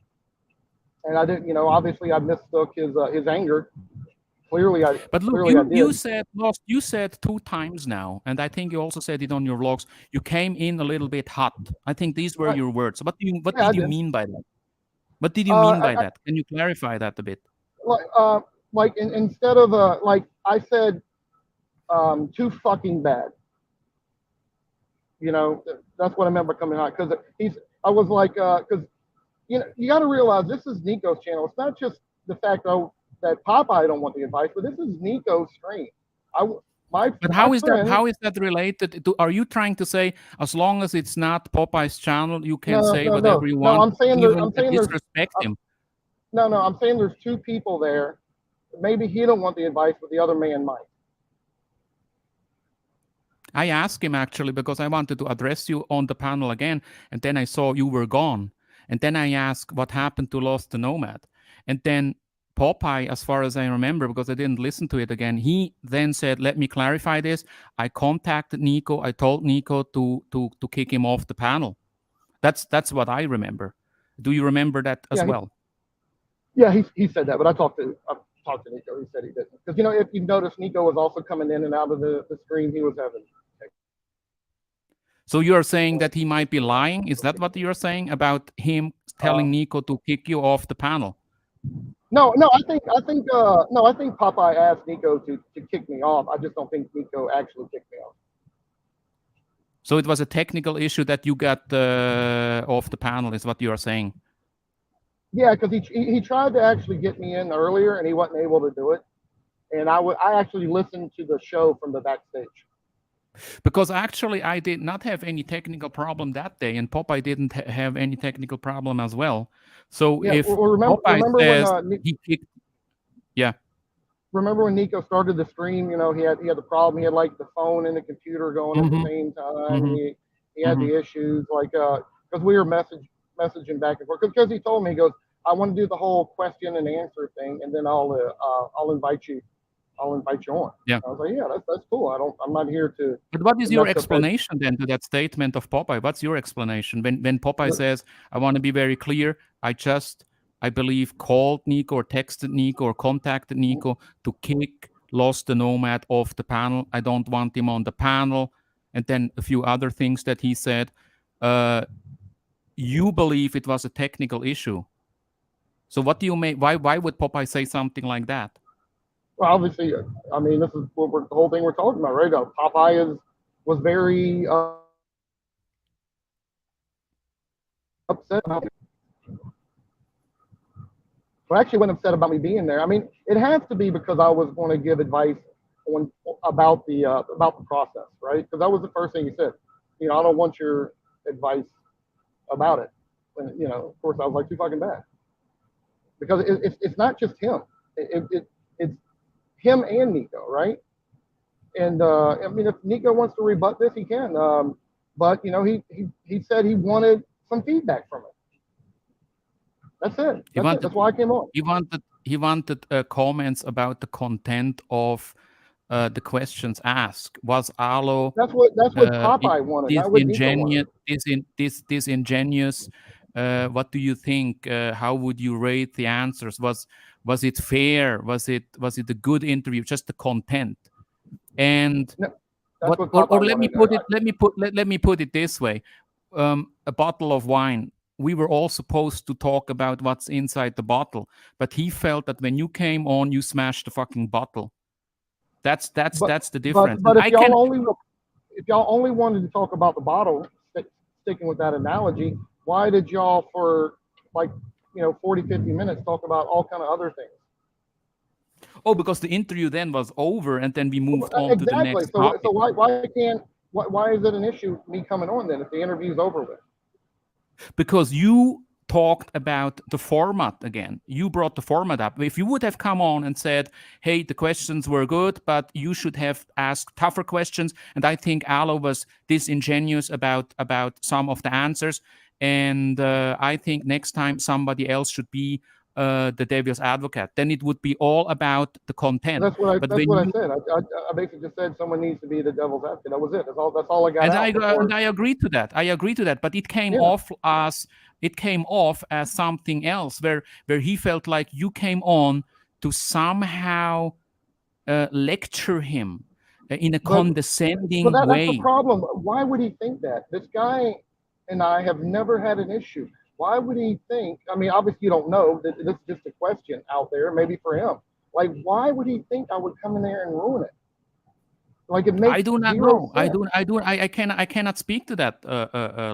and I didn't, obviously I mistook his anger. But look, Clearly I you did. said lost. You said two times now, and I think you also said it on your vlogs. You came in a little bit hot. I think these were Right. your words. What Yeah, I did you did. mean by that? What did you mean by I that? Can you clarify that a bit? like instead of like I said, too fucking bad. That's what I meant by coming hot because he's. I was like, because you got to realize this is Nico's channel. It's not just the fact that Popeye don't want the advice, but this is Nico's stream. I my But my how is that? friend. How is that related to? Are you trying to say as long as it's not Popeye's channel, you can No, say no, whatever no, you no. want, even I'm saying there's. disrespect him? No, no. I'm saying there's two people there. Maybe he don't want the advice, but the other man might. I asked him actually because I wanted to address you on the panel again, and then I saw you were gone. And then I asked what happened to Lost the Nomad. And then Popeye, as far as I remember, because I didn't listen to it again, he then said, "Let me clarify this. I contacted Nico. I told Nico to kick him off the panel." That's what I remember. Do you remember that as Yeah, well? he said that, but I talked to Nico. He said he didn't because if you notice, Nico was also coming in and out of the stream. He was having. So you're saying that he might be lying? Is that what you're saying about him Uh, telling Nico to kick you off the panel? no, no, I think Popeye asked Nico to kick me off. I just don't think Nico actually kicked me off. So it was a technical issue that you got off the panel, is what you are saying. Yeah, because he tried to actually get me in earlier and he wasn't able to do it. And I actually listened to the show from the backstage. Because actually, I did not have any technical problem that day, and Popeye didn't have any technical problem as well. So Yeah, if well, Popeye remember when says he kicked, yeah, remember when Nico started the stream? He had the problem. He had like the phone and the computer going at the Mm-hmm. same time. Mm-hmm. He had Mm-hmm. the issues like because we were messaging back and forth because he told me, he goes, I want to do the whole question and answer thing, and then I'll invite you on. Yeah. I was like, yeah, that's cool. I'm not here But what to is your mess up that. explanation then to that statement of Popeye? What's your explanation when Popeye But, says, "I want to be very clear. I believe, called Nico or texted Nico or contacted Nico to kick Lost the Nomad off the panel. I don't want him on the panel." And then a few other things that he said. Uh, you believe it was a technical issue. So what do you make? Why would Popeye say something like that? well, obviously, I mean, this is the whole thing we're talking about, right? Popeye was very upset about. Well, actually, wasn't upset about me being there. I mean, it has to be because I was going to give advice on about the process, right? Because that was the first thing he said. I don't want your advice about it. And of course, I was like, too fucking bad, because it's not just him. It's him and Nico, right? And I mean, if Nico wants to rebut this, he can. But he said he wanted some feedback from it. That's it. He That's it. wanted That's why I came on. he wanted comments about the content of the questions asked. Was Alo That's what Popeye wanted, not what Nico wanted. disingenuous? What do you think? How would you rate the answers? Was it fair? Was it a good interview? Just the content. And No, that's what what or Popeye let me wanted. put it let me put it this way. A bottle of wine. We were all supposed to talk about what's inside the bottle, but he felt that when you came on, you smashed the fucking bottle. but That's the but difference. And but I can if y'all only wanted to talk about the bottle, sticking with that analogy, why did y'all for like 40, 50 minutes talk about all kind of other things? because the interview then was over, and then we moved on to the Exactly. next So topic. why is it an issue me coming on then if the interview's over with? Because you talked about the format again. You brought the format up. If you would have come on and said, hey, the questions were good, but you should have asked tougher questions. And I think Alo was disingenuous about some of the answers. And I think next time somebody else should be the devil's advocate. Then it would be all about the content. But That's when what I you said. I basically just said someone needs to be the devil's advocate. That was it. That's all I got And out before. I agree to that. I agree to that. But Yeah. it came off as something else, where he felt like you came on to somehow lecture him in a But condescending that's the way. problem. Why would he think that? This guy and I have never had an issue. Why would he think? I mean, obviously you don't know. This is just a question out there, maybe for him. Like, why would he think I would come in there and ruin it? Like, it I makes do not zero know. sense. I cannot speak to that.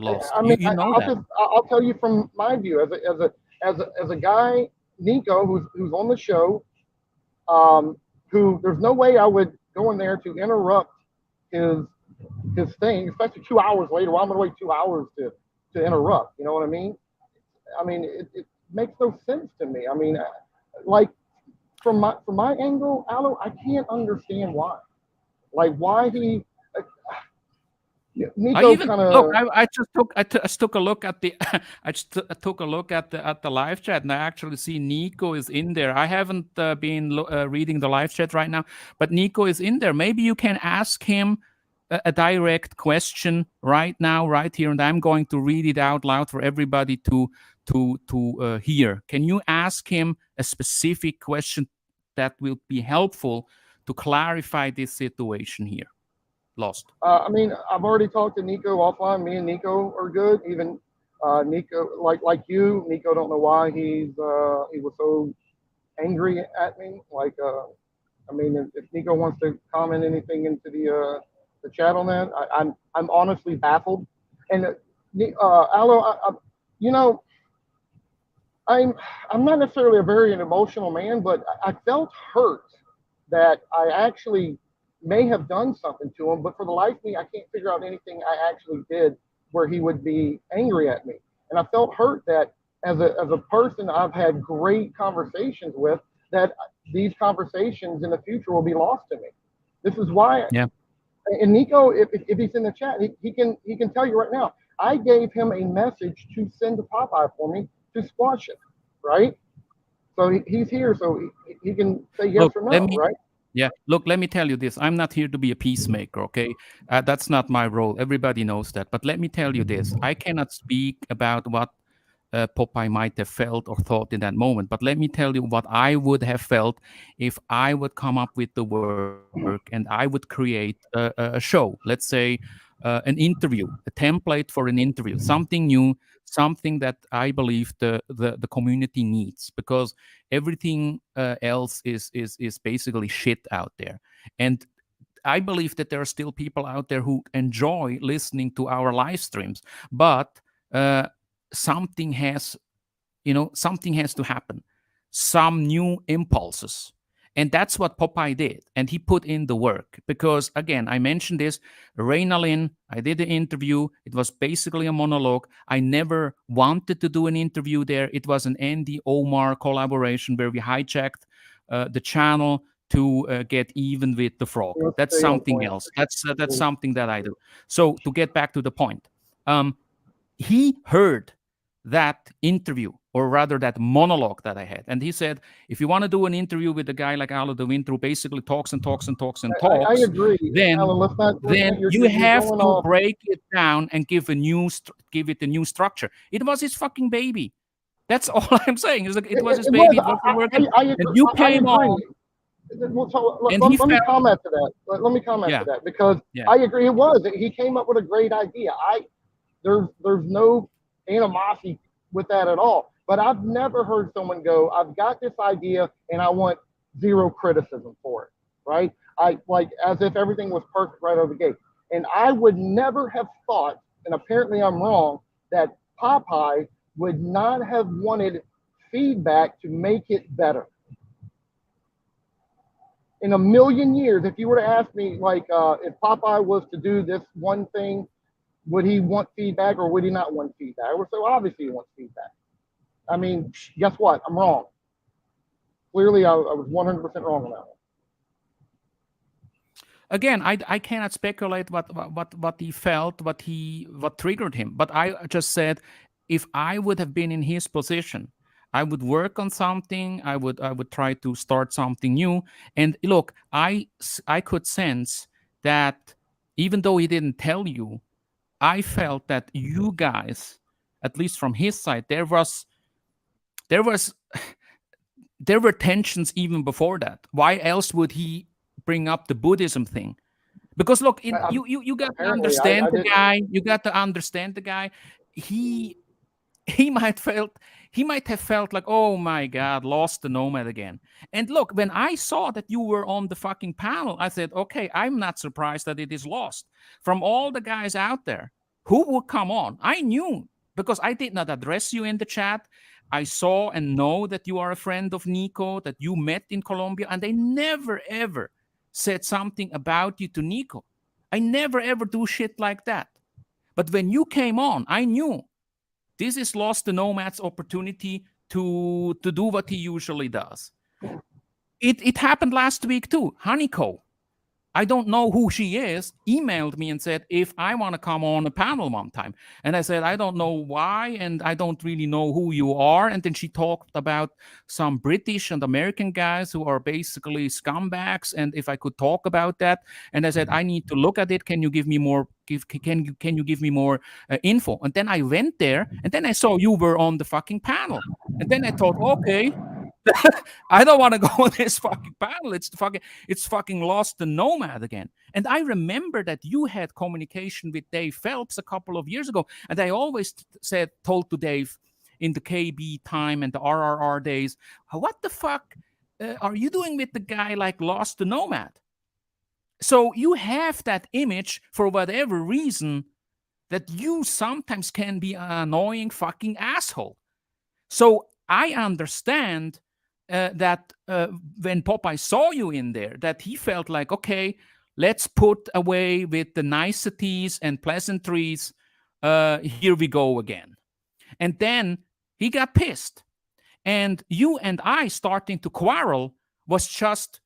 Lost. I You mean, you know I'll that. just I'll tell you from my view as a guy, Nico, who's on the show, who there's no way I would go in there to interrupt his his thing, especially 2 hours later. Well, I'm gonna wait 2 hours to interrupt. You know what I mean? I mean, it makes no sense to me. I mean, like from my angle, Aloe, I can't understand why. Like why he I Nico even kind look. of. I just took a look at the. Took a look at the live chat, and I actually see Nico is in there. I haven't been reading the live chat right now, but Nico is in there. Maybe you can ask him a direct question right now, right here, and I'm going to read it out loud for everybody to hear. Can you ask him a specific question that will be helpful to clarify this situation here? Lost. I mean, I've already talked to Nico offline. Me and Nico are good. Even Nico, like you, Nico don't know why he was so angry at me. Like, I mean, if Nico wants to comment anything into the chat on that, I'm honestly baffled. And Alo, you know, I'm I'm not necessarily a very an emotional man, but I felt hurt that I actually may have done something to him, but for the life of me, I can't figure out anything I actually did where he would be angry at me. And I felt hurt that as a person I've had great conversations with, that these conversations in the future will be lost to me. This is why, Yeah. and Nico, if he's in the chat, he can tell you right now. I gave him a message to send to Popeye for me to squash it, right? So he's here, so he can say yes Look, or let no, me right? yeah, look, let me tell you this. I'm not here to be a peacemaker, okay? That's not my role. Everybody knows that. But let me tell you this. I cannot speak about what Popeye might have felt or thought in that moment. But let me tell you what I would have felt if I would come up with the work and I would create a show, let's say an interview, a template for an interview, something new, something that I believe the community needs, because everything else is basically shit out there. And I believe that there are still people out there who enjoy listening to our live streams, but uh, something has something has to happen, some new impulses. And that's what Popeye did. And he put in the work. Because, again, I mentioned this, Reynalyn, I did the interview. It was basically a monologue. I never wanted to do an interview there. It was an Andy Omar collaboration where we hijacked the channel to get even with the frog. Let's That's stay on something point. else. That's something that I do. So to get back to the point, um, he heard that interview, or rather that monologue that I had. And he said, if you want to do an interview with a guy like Alo De Winter, who basically talks and talks and talks and I talks, agree, then Alan. Let's not. you You're have going to off. break it down and give it a new structure. It was his fucking baby. That's all I'm saying. Is it was his It was. baby. It wasn't working, and Agree. you I came agree. on, Well, so and he let me felt, comment to that. Let me comment to yeah, that because yeah. I agree. It was. He came up with a great idea. There's no animosity with that at all. But I've never heard someone go, "I've got this idea and I want zero criticism for it." Right? I like as if everything was perfect right out of the gate. And I would never have thought, and apparently I'm wrong, that Popeye would not have wanted feedback to make it better. In a million years, if you were to ask me, like, if Popeye was to do this one thing, would he want feedback or would he not want feedback? I would say, well, obviously he wants feedback. I mean, guess what? I'm wrong. Clearly, I was 100% wrong on that one. Again, I cannot speculate what he felt, what triggered him. But I just said, if I would have been in his position, I would work on something. I would try to start something new. And look, I could sense that even though he didn't tell you, I felt that you guys, at least from his side, there was there were tensions even before that. Why else would he bring up the Buddhism thing? Because look, you got to Apparently, understand I the didn't. guy. You got to understand the guy. He he might felt he might have felt like, oh my god, lost the nomad again. And look, when I saw that you were on the fucking panel, I said, okay, I'm not surprised that it is lost. From all the guys out there, who would come on? I knew, because I did not address you in the chat. I saw and know that you are a friend of Nico, that you met in Colombia, and they never ever said something about you to Nico. I never ever do shit like that. But when you came on, I knew this is Lost the Nomad's opportunity to do what he usually does. It happened last week too. Honeyco, I don't know who she is, emailed me and said if I want to come on a panel one time. And I said, I don't know why, and I don't really know who you are. And then she talked about some British and American guys who are basically scumbags, and if I could talk about that. And I said, I need to look at it. Can you give me more? Can you give me more info? And then I went there, and then I saw you were on the fucking panel. And then I thought, okay, I don't want to go on this fucking panel. It's fucking Lost the Nomad again. And I remember that you had communication with Dave Phelps a couple of years ago, and I always told to Dave in the KB time and the RRR days, what the fuck are you doing with the guy like Lost the Nomad? So you have that image for whatever reason that you sometimes can be an annoying fucking asshole. So I understand that when Popeye saw you in there, that he felt like, okay, let's put away with the niceties and pleasantries. Here we go again. And then he got pissed. And you and I starting to quarrel was just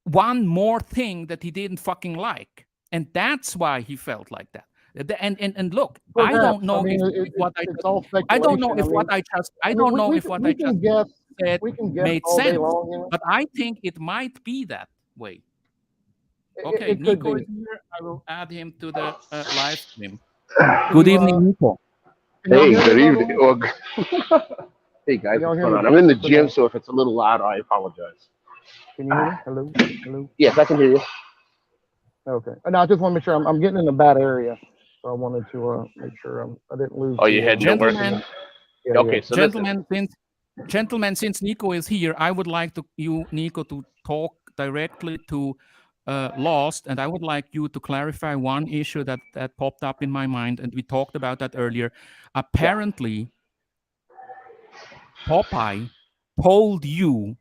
one more thing that he didn't fucking like. And that's why he felt like that. And look, I don't Perhaps. I know mean, if what I it's just all I don't know speculation. if what I just I I mean, don't know if what I we just can guess. said We can guess made all day sense. long. You know, But I think it might be that way. Okay, it could Nico be. is here. I will add him to the live stream. Can Good you evening, Nico. can y'all Hey, hear me good by the evening. way? Well, hey Can guys, y'all what's hear going me? on? I'm in the Yes or gym, no? so if it's a little loud, I apologize. Can you hear me? Hello, hello. Yes, I can hear you. Okay. No, I just want to make sure I'm getting in a bad area, so I wanted to make sure I didn't lose Oh, the your head's still working? Gentlemen, yeah, yeah. Okay, so listen. Gentlemen, since Nico is here, I would like Nico, to talk directly to Lost, and I would like you to clarify one issue that popped up in my mind, and we talked about that earlier. Yeah. Apparently, Popeye told you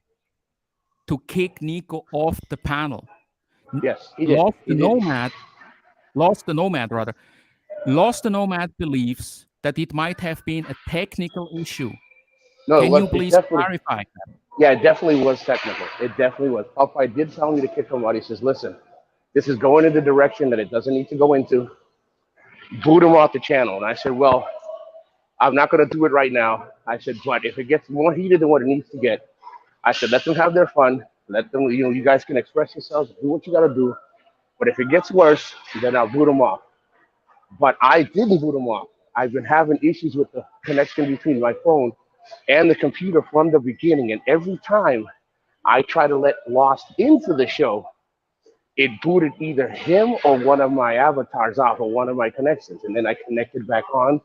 to kick Nico off the panel. Yes, he did. Lost He the did. Nomad, Lost the Nomad rather, Lost the Nomad believes that it might have been a technical issue. No, it Can was. you It please definitely. clarify? Yeah, it definitely was technical. It definitely was. Popeye did tell me to kick him out. He says, "Listen, this is going in the direction that it doesn't need to go into. Boot him off the channel." And I said, "Well, I'm not going to do it right now." I said, "But if it gets more heated than what it needs to get, I said, let them have their fun. Let them, you guys can express yourselves, do what you got to do. But if it gets worse, then I'll boot them off." But I didn't boot them off. I've been having issues with the connection between my phone and the computer from the beginning. And every time I try to let Lost into the show, it booted either him or one of my avatars off or one of my connections. And then I connected back on,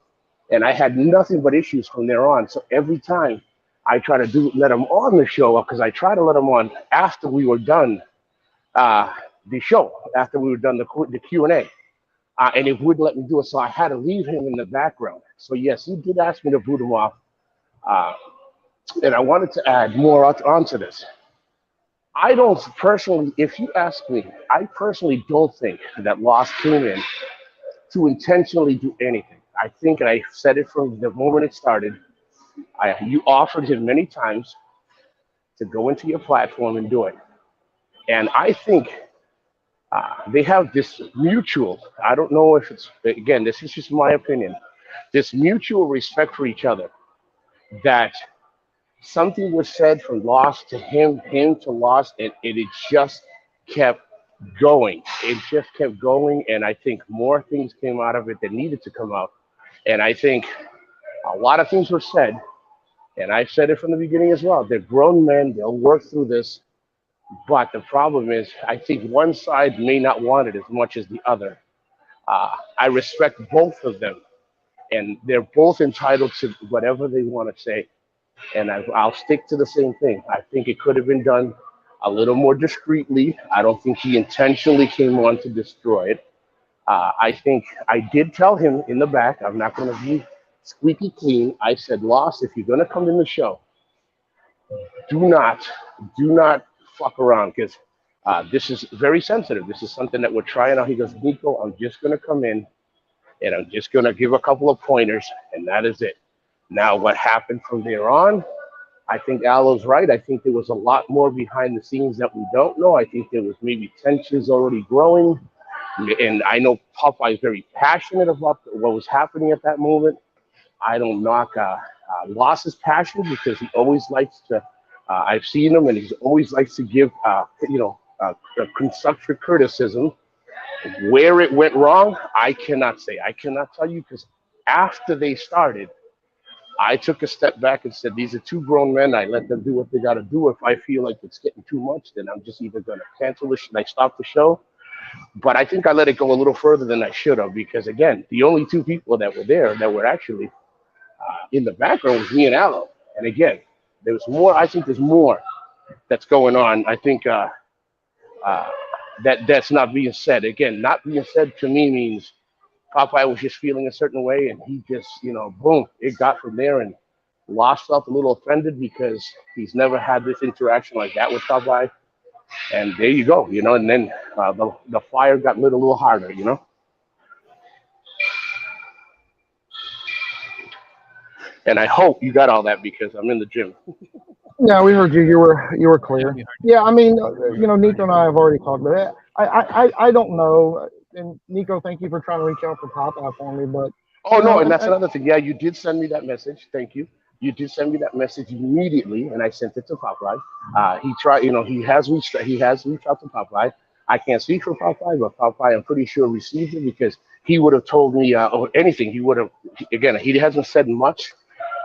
and I had nothing but issues from there on. So every time I try to let him on the show, because I try to let him on after we were done uh, the show, after we were done the Q&A. And it wouldn't let me do it, so I had to leave him in the background. So yes, he did ask me to boot him off, uh, and I wanted to add more onto this. I don't personally, if you ask me, I personally don't think that Lost came in to intentionally do anything. I think, and I said it from the moment it started, you offered him many times to go into your platform and do it. And I think they have this mutual, I don't know if it's, again, this is just my opinion, this mutual respect for each other, that something was said from Lost to him, him to Lost, and it just kept going. It just kept going, and I think more things came out of it that needed to come out. And I think a lot of things were said, and I said it from the beginning as well. They're grown men, they'll work through this. But the problem is, I think one side may not want it as much as the other. I respect both of them, and they're both entitled to whatever they want to say. And I'll stick to the same thing. I think it could have been done a little more discreetly. I don't think he intentionally came on to destroy it. I think I did tell him in the back, I'm not going to be squeaky clean. I said, Lost, if you're going to come in the show, do not, do not fuck around, because this is very sensitive. This is something that we're trying out. He goes, Nico, I'm just going to come in and I'm just going to give a couple of pointers, and that is it. Now, what happened from there on, I think Alo's right. I think there was a lot more behind the scenes that we don't know. I think there was maybe tensions already growing. And I know Popeye is very passionate about what was happening at that moment. I don't knock Loss's passion, because he always likes to, I've seen him and he always likes to give, constructive criticism. Where it went wrong, I cannot say. I cannot tell you, because after they started, I took a step back and said, these are two grown men. I let them do what they got to do. If I feel like it's getting too much, then I'm just either going to cancel it, like stop the show. But I think I let it go a little further than I should have, because, again, the only two people that were there that were actually in the background was me and Aloe. And again, there was more. I think there's more that's going on. I think uh, that's not being said. Again, not being said to me means Popeye was just feeling a certain way, and he just, boom, it got from there. And Lost felt a little offended because he's never had this interaction like that with Popeye. And there you go, and then the fire got lit a little harder. And I hope you got all that because I'm in the gym. Yeah, we heard you. You were Yeah, clear. we heard Yeah, I mean, Nico and I have already talked about it. I don't know. And Nico, thank you for trying to reach out for Popeye for me. But Oh no, and that's and another thing. Yeah, you did send me that message. Thank you. You did send me that message immediately, and I sent it to Popeye. He tried, he has reached out to Popeye. I can't speak for Popeye, but Popeye, I'm pretty sure received it because he would have told me or anything. He would have. Again, he hasn't said much.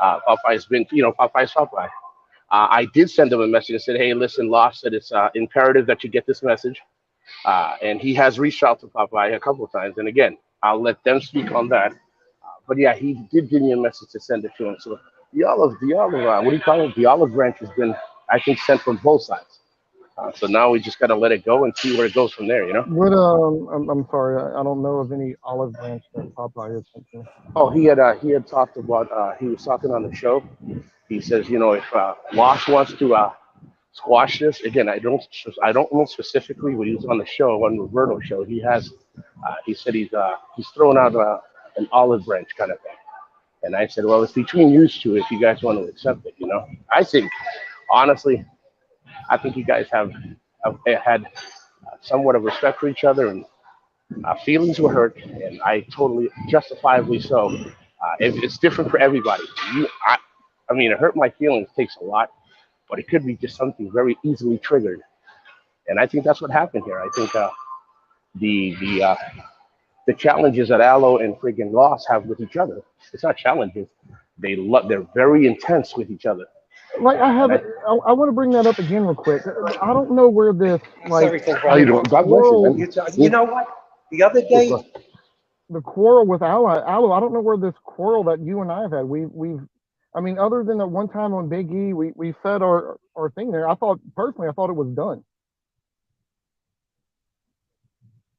Popeye's been, Popeye's Popeye. I did send him a message and said, "Hey, listen, Lost said it's imperative that you get this message." And he has reached out to Popeye a couple of times. And again, I'll let them speak on that. But yeah, he did give me a message to send it to him. So what do you call it? The olive branch has been, I think, sent from both sides. So now we just got to let it go and see where it goes from there, you know? what I'm sorry, I don't know of any olive branch that Popeye has sent to me. Oh, he had talked about, he was talking on the show. He says, if Lost wants to squash this, again, I don't know specifically what he was on the show, on Roberto's show. He said he's throwing out an olive branch kind of thing. And I said, well, it's between you two if you guys want to accept it, you know? I think, honestly, I think you guys have had somewhat of respect for each other, and feelings were hurt, and I totally, justifiably so. It's different for everybody. I mean, it hurt my feelings takes a lot, but it could be just something very easily triggered. And I think that's what happened here. I think the the uh, the challenges that Aloe and friggin' Loss have with each other, it's not challenges. They're very intense with each other. Like I And have, I want to bring that up again real quick. I don't know where this How's everything, how you brother? doing? God bless you, quarrel, man. You know what? The other Yeah, day, the quarrel with Aloe, I don't know where this quarrel that you and I have had. I mean, other than the one time on Big E, we said our thing there. I thought personally, I thought it was done.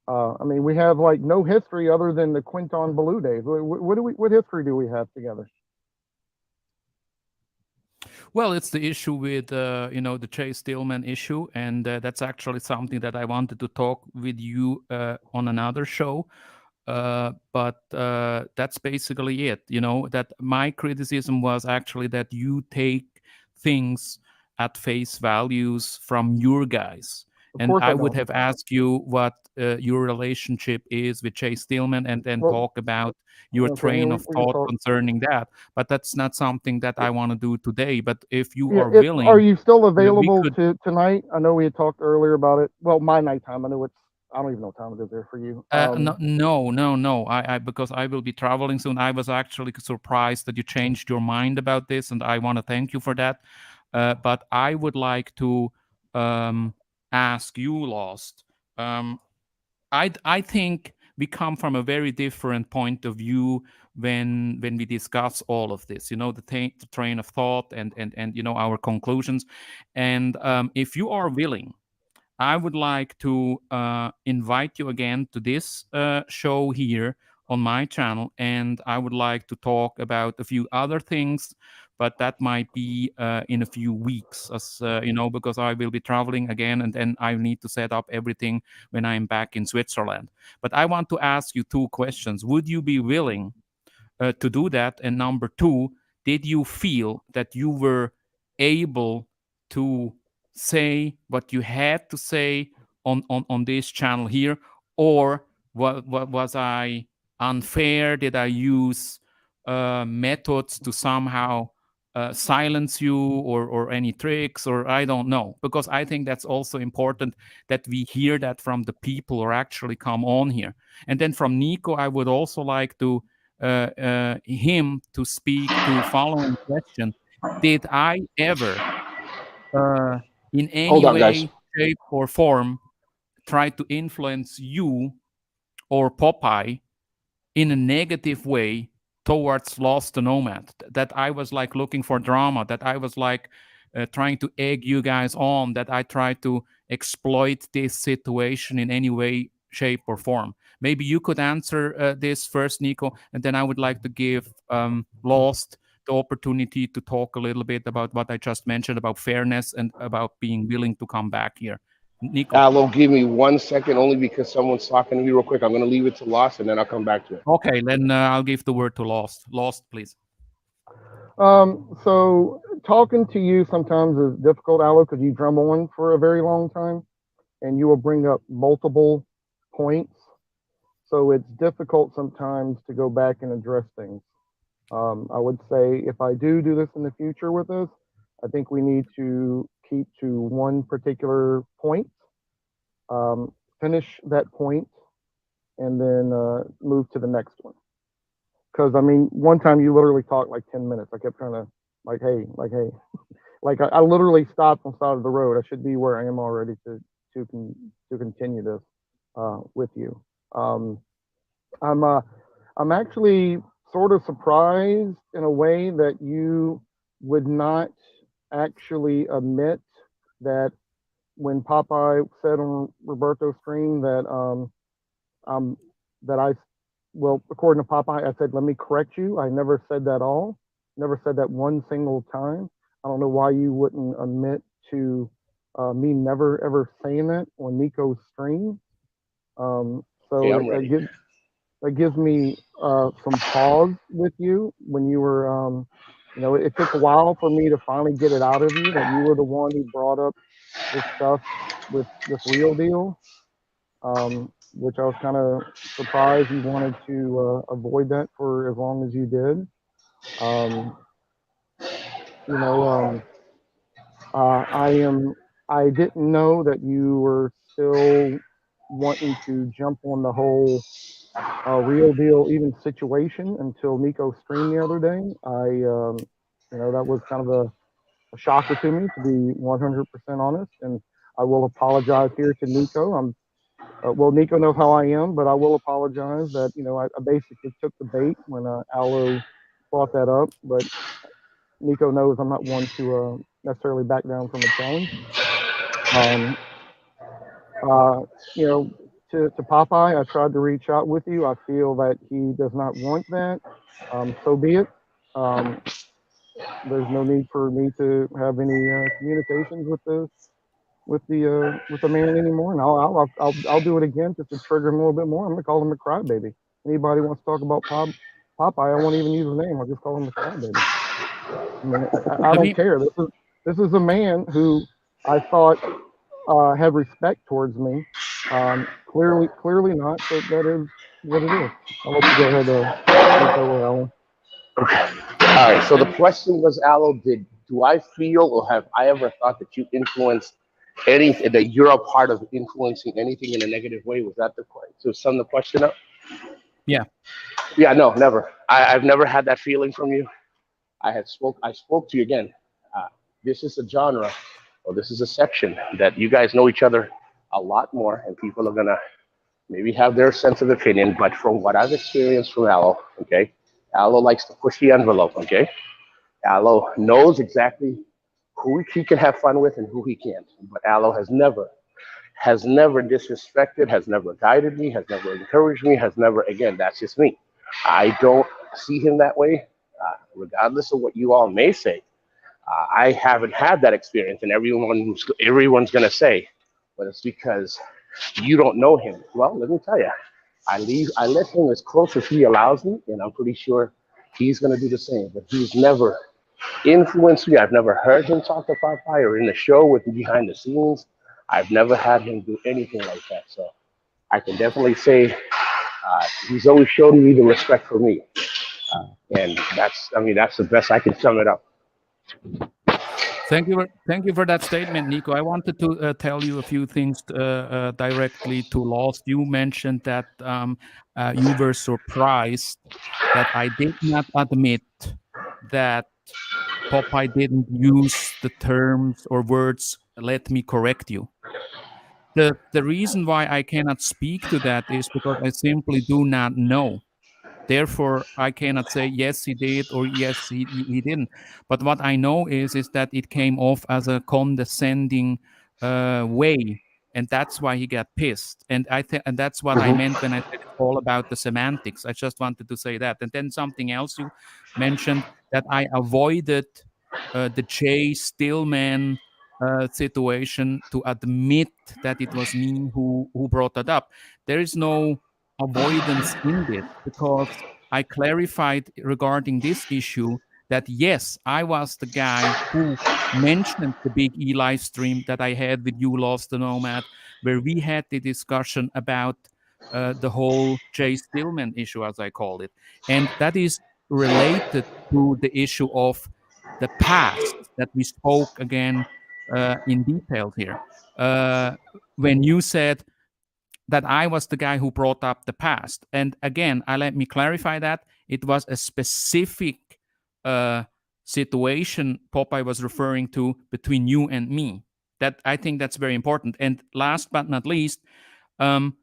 I mean, we have like no history other than the Quinton Ballou days. What history do we have together? Well, it's the issue with the Chase Stillman issue, and that's actually something that I wanted to talk with you on another show. But that's basically it. That my criticism was actually that you take things at face values from your guys. Of And course, I I would don't. have asked you what your relationship is with Chase Stillman and then Well, talk about your okay, yeah, train we of can thought talk. concerning that. But that's not something that I want to do today. But if you Yeah, are are willing, you still we available could. to tonight? I know we had talked earlier about it. Well, my nighttime. I know it's. I don't even know what time it is there for you. No, no, no, no. Because I will be traveling soon. I was actually surprised that you changed your mind about this, and I want to thank you for that. But I would like to um, ask you, Lost. Um, I think we come from a very different point of view when we discuss all of this. The train of thought and our conclusions. And if you are willing, I would like to invite you again to this show here on my channel, and I would like to talk about a few other things, but that might be in a few weeks, as because I will be traveling again, and then I need to set up everything when I'm back in Switzerland. But I want to ask you two questions. Would you be willing to do that? And number two, did you feel that you were able to say what you had to say on this channel here? Or what was I unfair? Did I use methods to somehow silence you or any tricks, or I don't know? Because I think that's also important that we hear that from the people who actually come on here. And then from Nico, I would also like to him to speak to following question. Did I ever, uh, in hold any on, guys. way, shape, or form, try to influence you or Popeye in a negative way towards Lost the Nomad? That I was like looking for drama, that I was like trying to egg you guys on, that I tried to exploit this situation in any way, shape, or form. Maybe you could answer this first, Nico, and then I would like to give Lost the opportunity to talk a little bit about what I just mentioned about fairness and about being willing to come back here. Nico. Aloe, give me 1 second only because someone's talking to me real quick. I'm going to leave it to Lost and then I'll come back to it. Okay, then I'll give the word to Lost. Lost, please. So talking to you sometimes is difficult, Aloe, because you drum on for a very long time and you will bring up multiple points. So it's difficult sometimes to go back and address things. I would say if I do this in the future with us, I think we need to keep to one particular point, finish that point, and then move to the next one. Because I mean, one time you literally talked like 10 minutes. I kept trying to like, hey, like I literally stopped on the side of the road. I should be where I am already to continue this with you. Um, I'm I'm actually sort of surprised in a way that you would not actually admit that when Popeye said on Roberto's stream um that I well, according to Popeye, I said, let me correct you. I never said that all. Never said that one single time. I don't know why you wouldn't admit to me never ever saying that on Nico's stream. Okay, So I'm ready. that gives me some pause with you when you were, it took a while for me to finally get it out of you that you were the one who brought up this stuff with Real Deal, which I was kind of surprised you wanted to avoid that for as long as you did. Um, you know, I am. I didn't know that you were still wanting to jump on the whole Real Deal even situation until Nico streamed the other day. That was kind of a shocker to me, to be 100% honest. And I will apologize here to Nico. Well, Nico knows how I am, but I will apologize that I basically took the bait when Aloe brought that up. But Nico knows I'm not one to necessarily back down from a challenge. Um, uh, you know, to Popeye, I tried to reach out with you. I feel that he does not want that. So be it. Um, there's no need for me to have any communications with the man anymore. And I'll do it again just to trigger him a little bit more. I'm gonna call him a crybaby. Anybody wants to talk about Popeye, I won't even use his name. I'll just call him a crybaby. I mean, I Let don't me care. This is a man who I thought had respect towards me. Clearly not, but that is what it is. I'll let you go ahead, Nico or Alan. Okay. All right. So the let, question was, Aloe, do I feel or have I ever thought that you influenced anything, that you're a part of influencing anything in a negative way? Was that the question? To sum the question up? yeah. Yeah, no, never. I've never had that feeling from you. I spoke to you again. Uh, this is a genre, or this is a section that you guys know each other a lot more, and people are gonna maybe have their sense of opinion. But from what I've experienced from Aloe, okay, Aloe likes to push the envelope. Okay, Aloe knows exactly who he can have fun with and who he can't. But Aloe has never disrespected, has never guided me, has never encouraged me, has never, again, that's just me. I don't see him that way, regardless of what you all may say. I haven't had that experience, and everyone's going to say, but it's because you don't know him. Well, let me tell you, I let him as close as he allows me, and I'm pretty sure he's going to do the same. But he's never influenced me. I've never heard him talk to Popeye or in the show with behind the scenes. I've never had him do anything like that. So I can definitely say he's always shown me the respect for me, and that's the best I can sum it up. Thank you for that statement, Nico. I wanted to tell you a few things directly to Lost. You mentioned that you were surprised that I did not admit that Popeye didn't use the terms or words, let me correct you. The reason why I cannot speak to that is because I simply do not know. Therefore, I cannot say yes he did or yes he didn't. But what I know is that it came off as a condescending way, and that's why he got pissed. And I think, and that's what I Hmm. meant when I said it's all about the semantics. I just wanted to say that. And then something else you mentioned, that I avoided the Jay Stillman situation to admit that it was me who brought that up. There is no avoidance in this because I clarified regarding this issue that yes, I was the guy who mentioned the Big E live stream that I had with you, Lost the Nomad, where we had the discussion about the whole Jay Stillman issue, as I call it. And that is related to the issue of the past that we spoke again in detail here. Uh, when you said that I was the guy who brought up the past. And again, let me clarify that it was a specific uh, situation Popeye was referring to between you and me. That I think that's very important. And last but not least, um,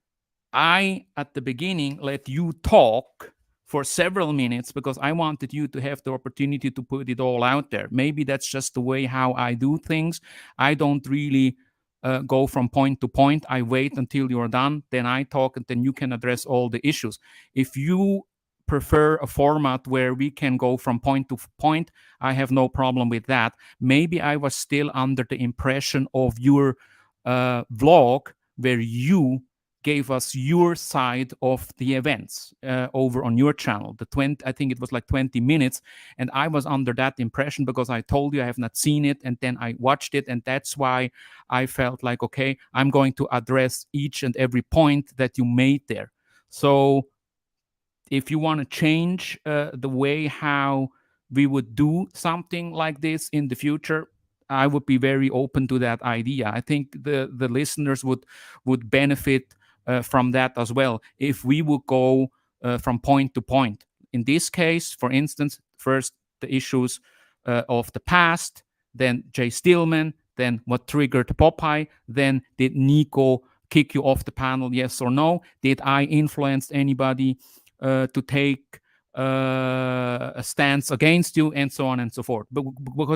I, at the beginning, let you talk for several minutes because I wanted you to have the opportunity to put it all out there. Maybe that's just the way how I do things. I don't really go from point to point. I wait until you're done, then I talk, and then you can address all the issues. If you prefer a format where we can go from point to point, I have no problem with that. Maybe I was still under the impression of your vlog where you gave us your side of the events over on your channel. The 20, I think it was like 20 minutes, and I was under that impression because I told you I have not seen it, and then I watched it, and that's why I felt like, okay, I'm going to address each and every point that you made there. So if you want to change the way how we would do something like this in the future, I would be very open to that idea. I think the listeners would benefit from that as well if we would go from point to point. In this case, for instance, first the issues of the past, then Jay Stillman, then what triggered Popeye, then did Nico kick you off the panel, yes or no? Did I influence anybody to take a stance against you, and so on and so forth? But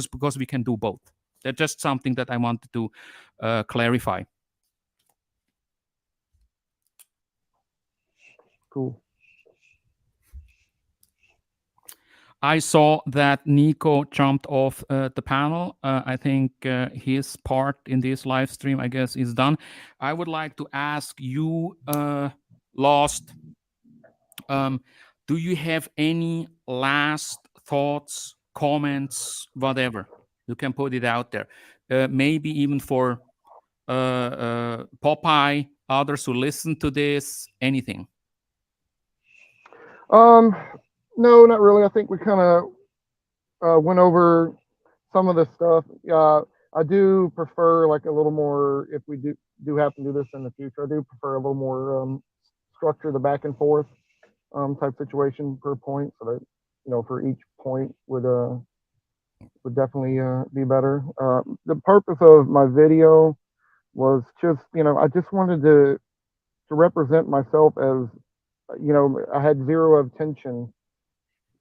because we can do both. That's just something that I wanted to clarify. Cool. I saw that Nico jumped off the panel. I think his part in this live stream, I guess, is done. I would like to ask you, Lost, do you have any last thoughts, comments, whatever? You can put it out there. Maybe even for Popeye, others who listen to this, anything. Um, no, not really. I think we kind of went over some of the stuff. I do prefer like a little more if we do happen to do this in the future. I do prefer a little more structure, the back and forth type situation per point, so that for each point would definitely be better. The purpose of my video was just I just wanted to represent myself as I had zero intention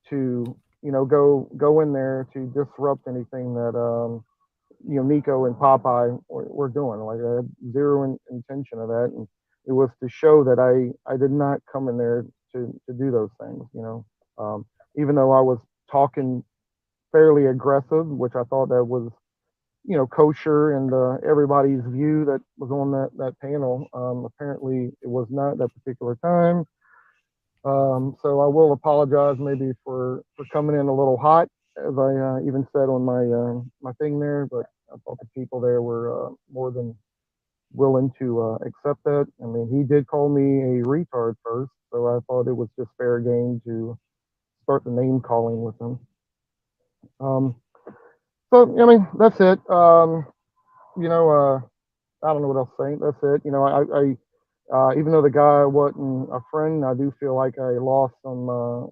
to go in there to disrupt anything that Nico and Popeye were doing. Like I had zero intention of that, and it was to show that I did not come in there to do those things. Even though I was talking fairly aggressive, which I thought that was kosher and everybody's view that was on that panel. Apparently, it was not that particular time. So I will apologize maybe for coming in a little hot, as I even said on my thing there. But I thought the people there were more than willing to accept that. I mean, he did call me a retard first, so I thought it was just fair game to start the name calling with him. So I mean, that's it. I don't know what else to say. That's it. I even though the guy wasn't a friend, I do feel like I lost a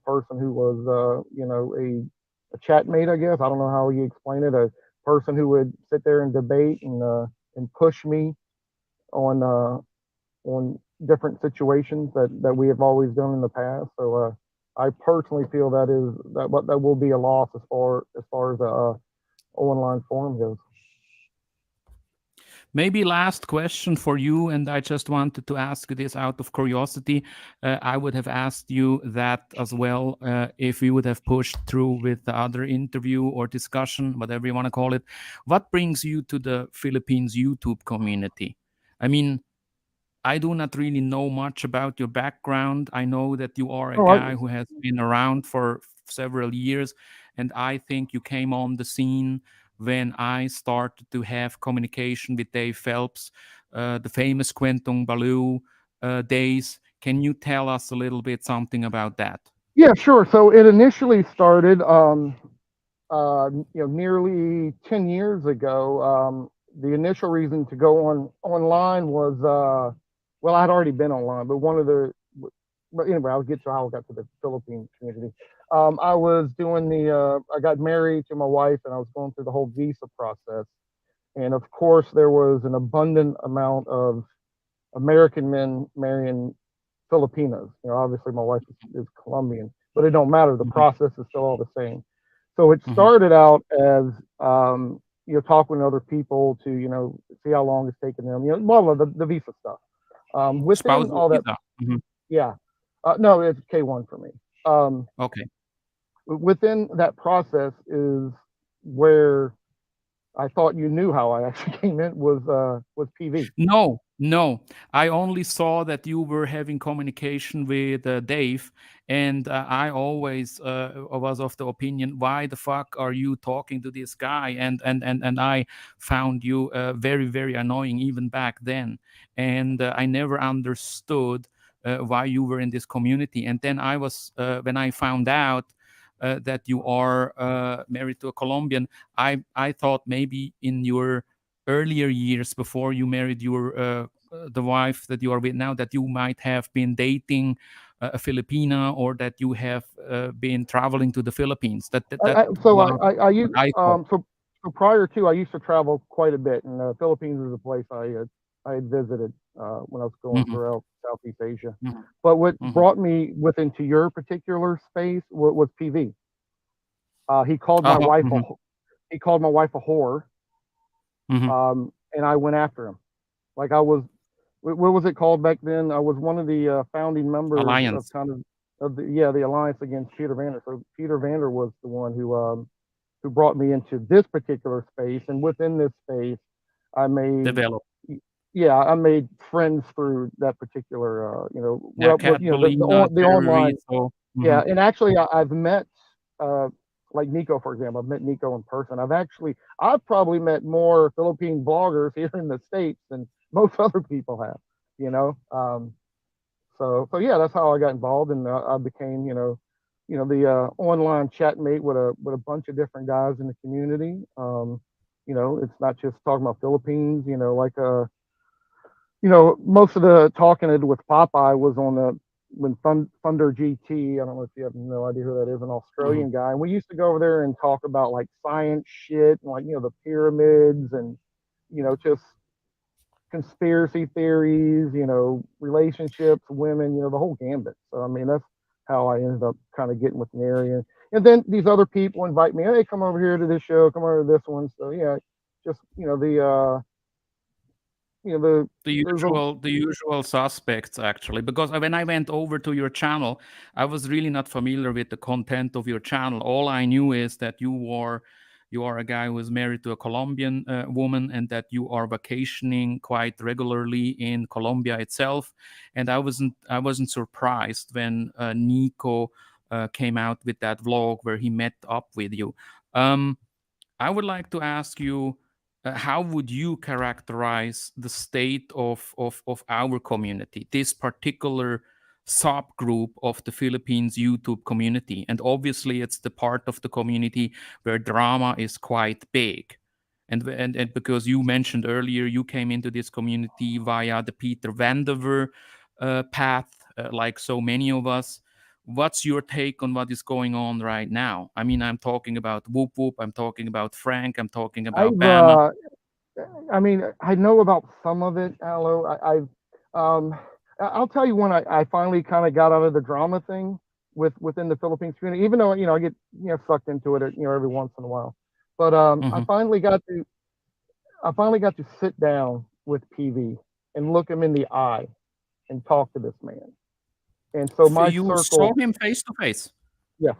person who was a chat mate. I guess I don't know how you explain it. A person who would sit there and debate and push me on different situations that we have always done in the past. So I personally feel that will be a loss as far as the online forum goes. Maybe last question for you, and I just wanted to ask you this out of curiosity. I would have asked you that as well if we would have pushed through with the other interview or discussion, whatever you want to call it. What brings you to the Philippines YouTube community? I mean, I do not really know much about your background. I know that you are a Oh, guy who has been around for several years, and I think you came on the scene when I started to have communication with Dave Phelps, the famous Quentin Ballou days. Can you tell us a little bit something about that? Yeah, sure. So it initially started, nearly 10 years ago. The initial reason to go online was, well, I'd already been online, but but anyway, I'll get to how I got to the Philippine community. I was doing I got married to my wife, and I was going through the whole visa process. And of course, there was an abundant amount of American men marrying Filipinos. Obviously, my wife is Colombian, but it don't matter. The Mhm, process is still all the same. So it mhm. started out as talking to other people to see how long it's taking them. Well, the visa stuff. Within Spousal all that, visa. Mhm. yeah. No, it's K1 for me. Um, Okay. Within that process is where I thought you knew how I actually came in was PV. No, no. I only saw that you were having communication with Dave, and I always was of the opinion, why the fuck are you talking to this guy? And I found you very, very annoying even back then, and I never understood why you were in this community. And then I was when I found out that you are married to a Colombian, I thought maybe in your earlier years before you married your the wife that you are with now, that you might have been dating a Filipina, or that you have been traveling to the Philippines. That So was I what used I thought. so prior to, I used to travel quite a bit, and the Philippines is a place I had visited when I was going Hmm. throughout Southeast Asia. Hmm. But what Hmm. brought me into your particular space was PV. He called my Uh-huh. wife Hmm. he called my wife a whore, Hmm. and I went after him. Like I was, what was it called back then? I was one of the founding members of Alliance. kind of the Alliance Against Peter Vander. So Peter Vander was the one who brought me into this particular space, and within this space, I made Develop. yeah, I made friends through that particular Yeah, what Cat Bolina, the Jerry online. Rizzo. Hmm. Yeah, and actually I've met uh like Nico, for example. I've met Nico in person. I've probably met more Philippine bloggers here in the States than most other people have, you know. So yeah, that's how I got involved, and I became the online chat mate with a bunch of different guys in the community. It's not just talking about Philippines. Most of the talking I did with Popeye was on the when Thunder GT. I don't know if you have no idea who that is, an Hmm. Australian guy. And we used to go over there and talk about like science shit, and like the pyramids, and just conspiracy theories, relationships, women, the whole gambit. So I mean, that's how I ended up kind of getting with an area. And then these other people invite me, hey, come over here to this show, come over to this one. So yeah, just there's a The usual suspects, actually, because when I went over to your channel, I was really not familiar with the content of your channel. All I knew is that you are a guy who is married to a Colombian woman, and that you are vacationing quite regularly in Colombia itself. And I wasn't surprised when Nico came out with that vlog where he met up with you. Um, I would like to ask you, how would you characterize the state of our community, this particular subgroup of the Philippines YouTube community? And obviously, it's the part of the community where drama is quite big. And because you mentioned earlier, you came into this community via the Peter Vandever path, like so many of us. What's your take on what is going on right now? I mean, I'm talking about Whoop Whoop, I'm talking about Frank, I'm talking about I've Bama. I mean, I know about some of it, Aloe. Um, I'll tell you when I finally kind of got out of the drama thing within the Philippines community, even though I get sucked into it every once in a while. But Hmm. I finally got to sit down with PV and look him in the eye and talk to this man. And so my You saw circle, him face to face. yes,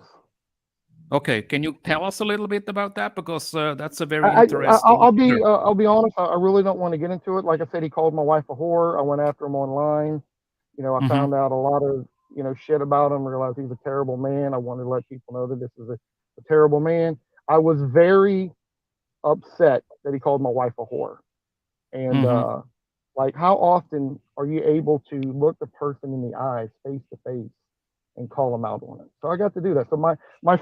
Okay, can you tell us a little bit about that? Because that's a very interesting I'll figure. be honest. I really don't want to get into it. Like I said, he called my wife a whore. I went after him online. I Hmm. found out a lot of shit about him, realized he's a terrible man. I wanted to let people know that this is a terrible man. I was very upset that he called my wife a whore. And Mm-hmm. like, how often are you able to look the person in the eyes, face to face, and call them out on it? So I got to do that. So my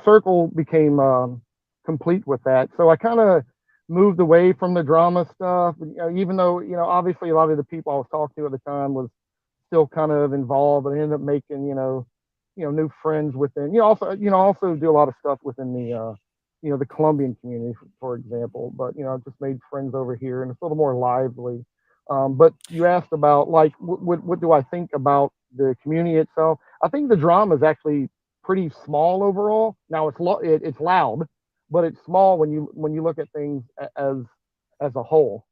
circle became complete with that. So I kind of moved away from the drama stuff. Even though obviously a lot of the people I was talking to at the time was still kind of involved, but I ended up making new friends within. Also do a lot of stuff within the Colombian community, for example. But I just made friends over here, and it's a little more lively. But you asked about like what do I think about the community itself? I think the drama is actually pretty small overall. Now it's loud, but it's small when you look at things as a whole.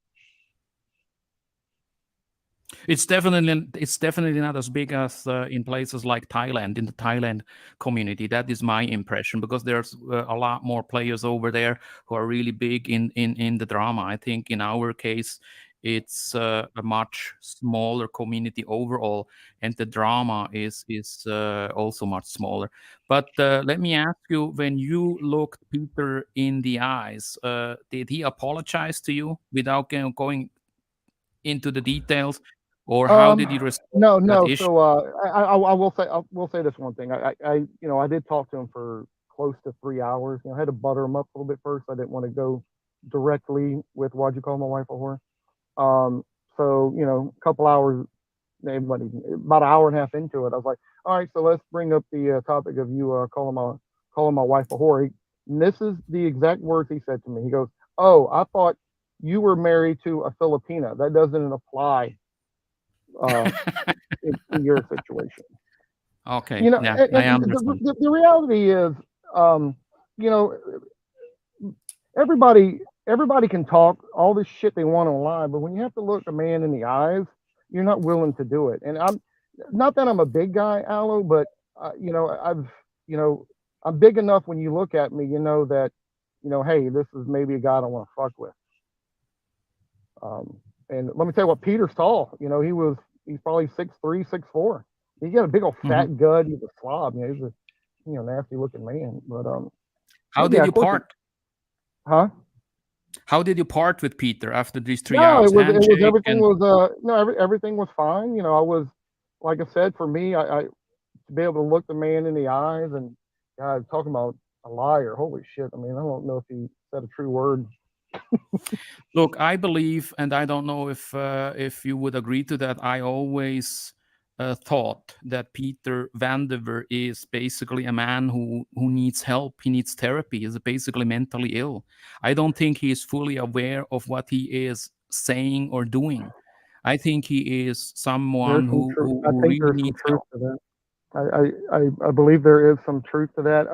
It's definitely not as big as in places like Thailand, in the Thailand community. That is my impression, because there's a lot more players over there who are really big in the drama. I think in our case, it's a much smaller community overall, and the drama is also much smaller. But let me ask you, when you looked Peter in the eyes, did he apologize to you without going into the details, or how Um, did you respond no, to that no. issue? So I will say this one thing. I did talk to him for close to 3 hours. I had to butter him up a little bit first. I didn't want to go directly with why'd you call my wife a whore. Um, so a couple hours, maybe about an hour and a half into it, I was like, all right, so let's bring up the topic of you calling my wife a whore. And this is the exact words he said to me. He goes, "Oh, I thought you were married to a Filipina. That doesn't apply uh, to your situation." Okay, yeah, I And understand. the reality is, um, you know, everybody can talk all this shit they want online, but when you have to look a man in the eyes, you're not willing to do it. And I'm not that I'm a big guy, Aloe, but you know, I'm big enough when you look at me, that, hey, this is maybe a guy I don't want to fuck with. Um, and let me tell you what, Peter's tall. He's probably 6'3", 6'4". He got a big old Mhm. fat gut. He's a slob. He's a nasty looking man. How But did yeah, you of course, part? huh? How did you part with Peter after these three No, hours it was handshake? everything And was no everything was fine. I was, like I said, for me, I to be able to look the man in the eyes, and God, talking about a liar. Holy shit! I mean, I don't know if he said a true word. look, I believe, and I don't know if you would agree to that. I always thought that Peter Vandever is basically a man who needs help. He needs therapy. He's basically mentally ill. I don't think he is fully aware of what he is saying or doing. I think he is someone There's some who truth. who, I who think really there's some needs truth help. to that. I believe there is some truth to that.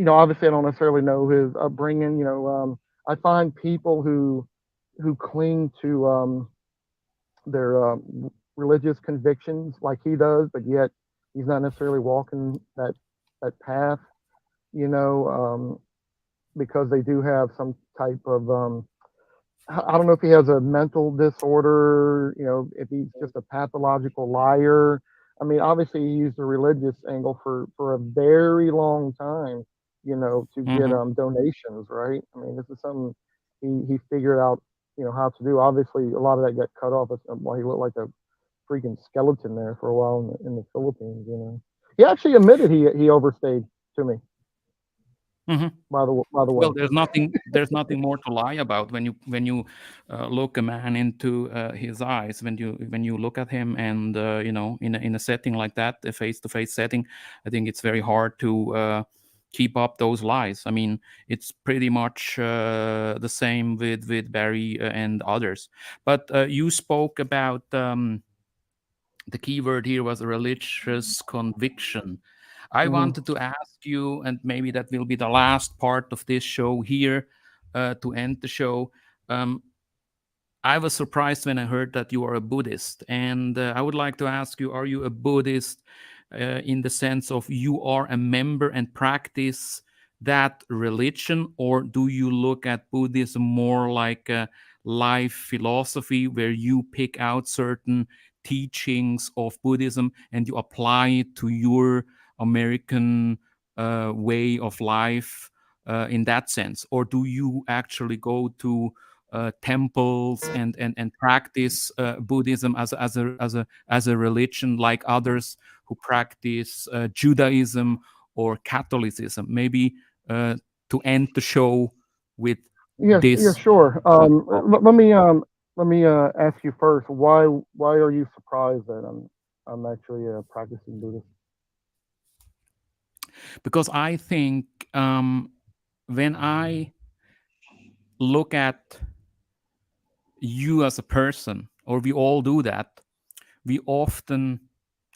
Obviously, I don't necessarily know his upbringing. I find people who cling to their religious convictions like he does, but yet he's not necessarily walking that path. You know, because they do have some type of I don't know if he has a mental disorder, if he's just a pathological liar. I mean, obviously he used the religious angle for a very long time, to get Mhm. donations, right? I mean, this is something he figured out, how to do. Obviously, a lot of that got cut off. That's why he looked like a freaking skeleton there for a while in the Philippines. He actually admitted he overstayed to me. Mhm. By the Well, way. there's nothing more to lie about when you look a man into his eyes, when you look at him, and in a setting like that, a face-to-face setting. I think it's very hard to keep up those lies. I mean, it's pretty much the same with Barry and others. But you spoke about the key word here was religious conviction. I Hmm. wanted to ask you, and maybe that will be the last part of this show here to end the show. Um, I was surprised when I heard that you are a Buddhist, and I would like to ask you: are you a Buddhist in the sense of you are a member and practice that religion, or do you look at Buddhism more like a life philosophy where you pick out certain teachings of Buddhism and you apply it to your American way of life in that sense? Or do you actually go to temples and practice Buddhism as a religion like others who practice Judaism or Catholicism? Maybe to end the show with Yes, yeah, this. sure. Uh, Let me ask you first. Why are you surprised that I'm actually a practicing Buddhist? because I think when I look at you as a person, or we all do that, we often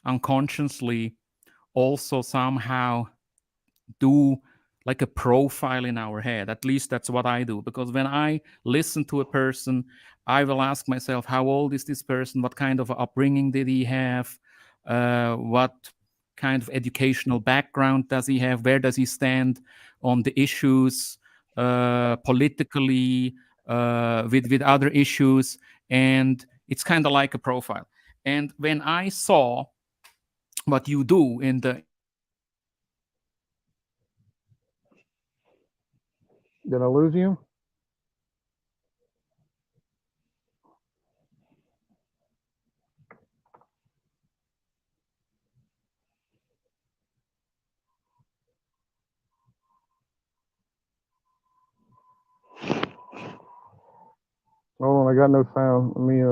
unconsciously also somehow do like a profile in our head. At least that's what I do. Because when I listen to a person, I will ask myself, how old is this person? What kind of upbringing did he have? What kind of educational background does he have? Where does he stand on the issues politically, with other issues? And it's kind of like a profile. And when I saw what you do in the community, Did I lose you? Oh, I got no sound. Let me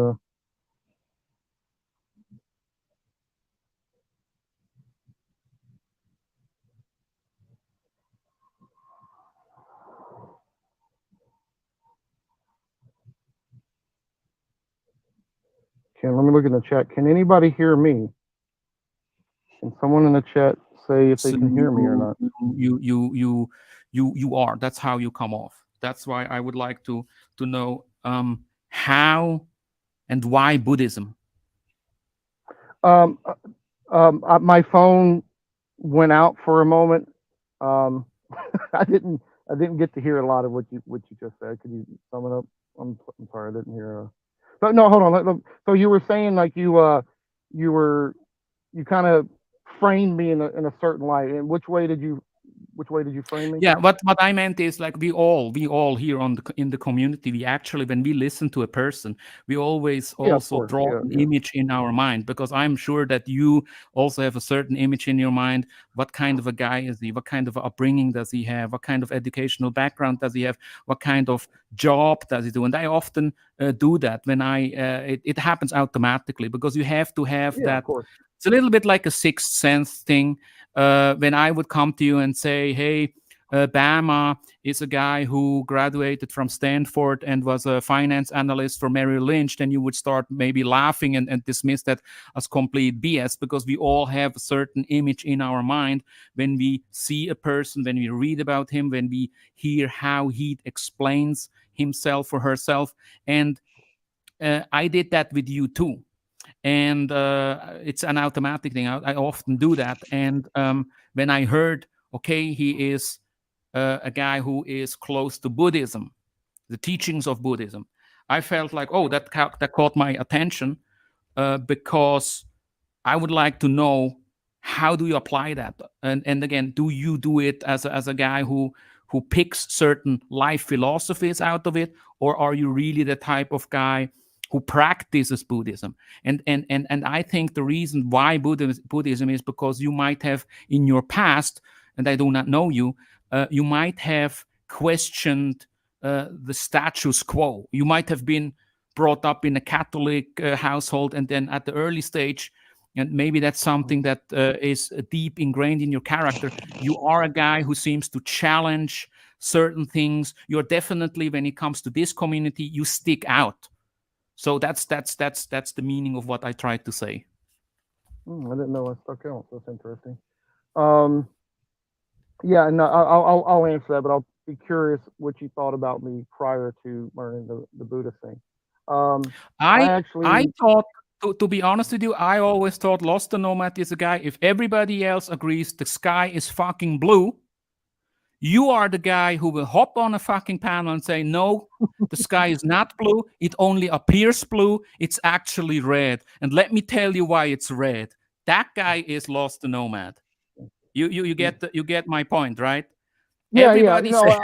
let me look in the chat. Can anybody hear me? Can someone in the chat say if they so can hear me or not? you are. That's how you come off. That's why I would like to know how and why Buddhism. Um, my phone went out for a moment. Um, I didn't get to hear a lot of what you just said. Could you sum it up? I'm sorry, I didn't hear. But no, hold on. So you were saying like you were you kind of framed me in a certain light. And which way did you frame me? Yeah, what I meant is like we all here on in the community, we actually, when we listen to a person, we always Yeah, of also course. draw Yeah, an yeah. image in our mind, because I'm sure that you also have a certain image in your mind. What kind of a guy is he? What kind of upbringing does he have? What kind of educational background does he have? What kind of job does he do? And I often do that when it happens automatically, because you have to have Yeah, of that. course. It's a little bit like a sixth sense thing. When I would come to you and say, hey, Bama is a guy who graduated from Stanford and was a finance analyst for Merrill Lynch, then you would start maybe laughing and dismiss that as complete BS, because we all have a certain image in our mind when we see a person, when we read about him, when we hear how he explains himself or herself. And I did that with you too. And it's an automatic thing. I often do that. And when I heard, okay, he is a guy who is close to Buddhism, the teachings of Buddhism, I felt like, oh, that caught my attention, because I would like to know, how do you apply that? And again, do you do it as a guy who picks certain life philosophies out of it, or are you really the type of guy who practices Buddhism? And I think the reason why Buddhism is because you might have in your past, and I do not know you, you might have questioned the status quo. You might have been brought up in a Catholic household, and then at the early stage, and maybe that's something that is deep ingrained in your character. You are a guy who seems to challenge certain things. You're definitely, when it comes to this community, you stick out. So that's the meaning of what I tried to say. I didn't know I stuck out. That's interesting. Um, yeah, no, I'll answer that, but I'll be curious what you thought about me prior to learning the Buddha thing. I I I actually, thought, to be honest with you, I always thought Lost the Nomad is a guy. If everybody else agrees the sky is fucking blue, You are the guy who will hop on a fucking panel and say, no, the sky is not blue. It only appears blue. It's actually red. And let me tell you why it's red. That guy is Lost the Nomad. You get my point, right? Yeah, yeah. Everybody You said,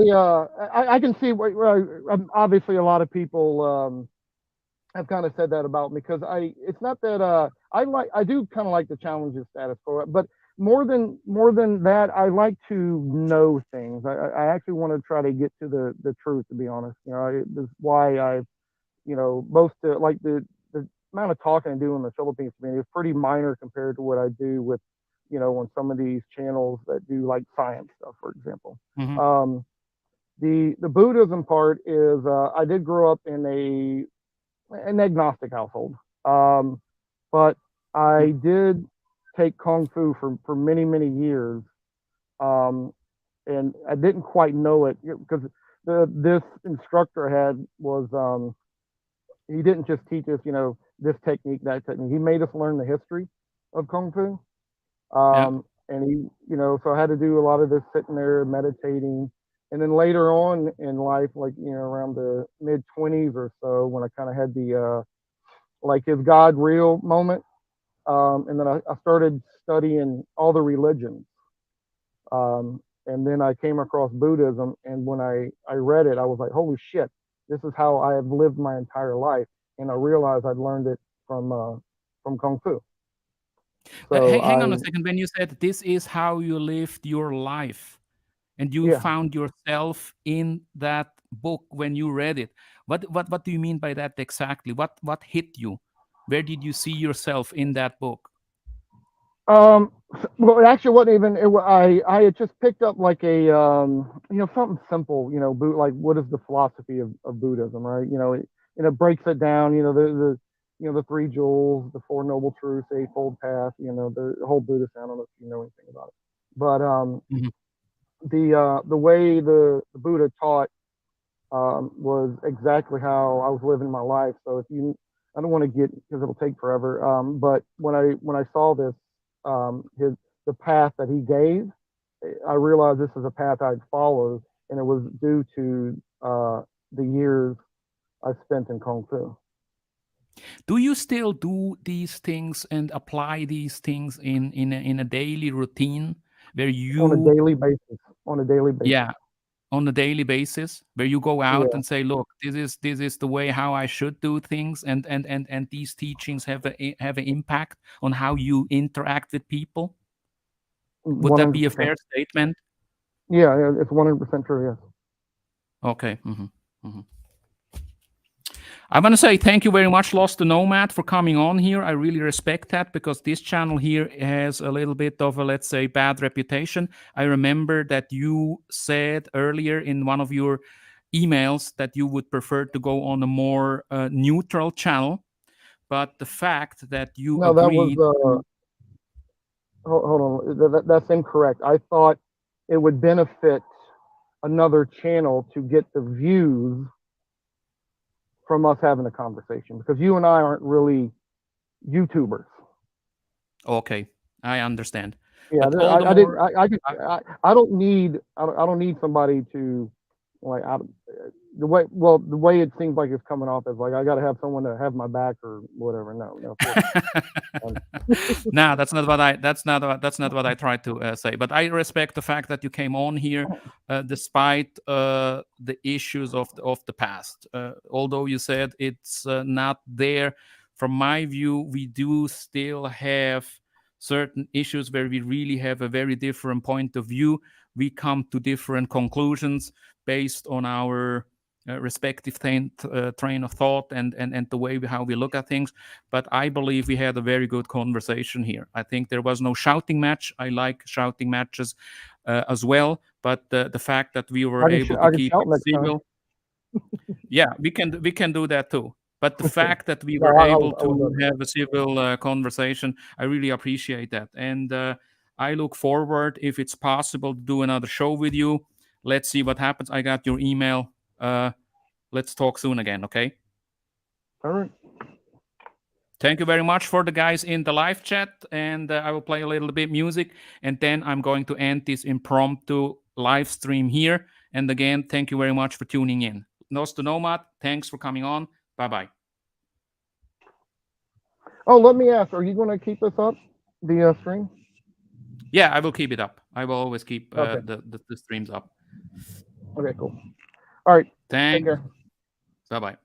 know, I can see what obviously a lot of people have kind of said that about me because it's not that I do kind of like the challenges status quo, but more than that, I like to know things. I actually want to try to get to the truth, to be honest. You know, this is why I, most like the amount of talking I do in the Philippines community is pretty minor compared to what I do with, on some of these channels that do like science stuff, for example. Mhm. Um, the Buddhism part is I did grow up in an agnostic household, but I did take kung fu for many years, um, and I didn't quite know it because this instructor I had was he didn't just teach us, this technique, that technique. He made us learn the history of kung fu. Yeah. And he, so I had to do a lot of this sitting there meditating. And then later on in life, like, around the mid 20s or so, when I kind of had the, like, is God real moment? And then I started studying all the religions. And then I came across Buddhism. And when I read it, I was like, holy shit, this is how I have lived my entire life. And I realized I'd learned it from Kung Fu. So Hang on a second. When you said this is how you lived your life and you yeah. found yourself in that book when you read it, what do you mean by that exactly? What hit you? Where did you see yourself in that book? Well, it actually wasn't even. I had just picked up like a something simple. Like what is the philosophy of Buddhism, right? It breaks it down. The three jewels, the four noble truths, the eightfold path. The whole Buddhist. I don't know if you know anything about it, but Mhm. the way the Buddha taught was exactly how I was living my life. So I don't want to get because it'll take forever. But when I saw this, the path that he gave, I realized this is a path I'd follow, and it was due to the years I spent in Kung Fu Do you still do these things and apply these things in a daily routine where on a you, daily basis. On a daily basis, yeah, on a daily basis, where you go out yeah, and say, look, this is the way how I should do things, and these teachings have an impact on how you interact with people? Would one that hundred be a percent. fair statement? Yeah, it's 100% true. Yes. Okay. I want to say thank you very much, Lost the Nomad, for coming on here. I really respect that because this channel here has a little bit of a, let's say, bad reputation. I remember that you said earlier in one of your emails that you would prefer to go on a more neutral channel, but the fact that you No, that was agreed to, hold on. That's incorrect. I thought it would benefit another channel to get the views from us having a conversation because you and I aren't really YouTubers. okay, I understand, Yeah, but all the I didn't. more. I, I don't need. I don't need somebody to like. The way it seems like it's coming off is like I got to have someone to have my back or whatever. No, no, of course not. No, that's not what I tried to say. But I respect the fact that you came on here, despite the issues of the past. Although you said it's not there, from my view, we do still have certain issues where we really have a very different point of view. We come to different conclusions based on our respective train of thought and the way how we look at things. But I believe we had a very good conversation here. I think there was no shouting match. I like shouting matches as well, but the fact that we were able to I can keep shout it next time. civil, yeah, we can do that too. But the fact that we No, were able I would to love that. have a civil conversation, I really appreciate that, and I look forward, if it's possible, to do another show with you. Let's see what happens. I got your email. Let's talk soon again, okay? All right. Thank you very much for the guys in the live chat, and I will play a little bit music, and then I'm going to end this impromptu live stream here. And again, thank you very much for tuning in. Lost the Nomad, thanks for coming on. Bye-bye. Oh, let me ask, are you going to keep this up, the stream? Yeah, I will keep it up. I will always keep Okay. the streams up. Okay, cool. All right. Take Thanks. care. Bye-bye.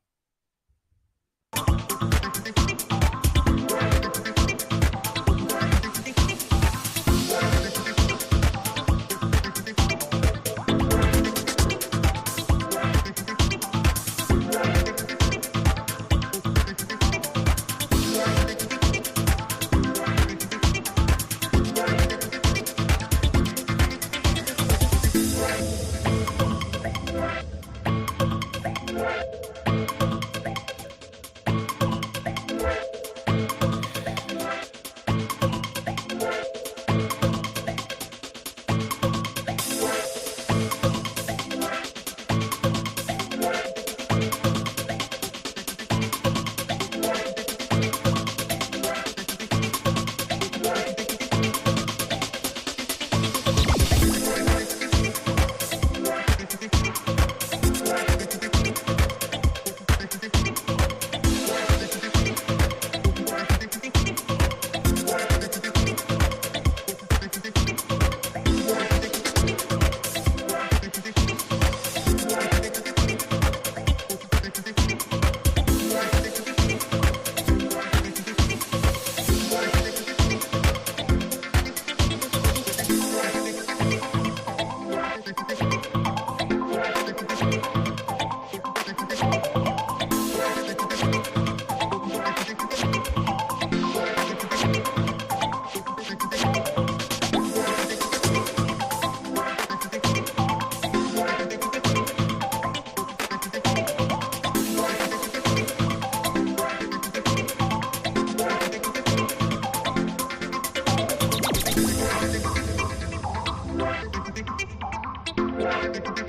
Thank you.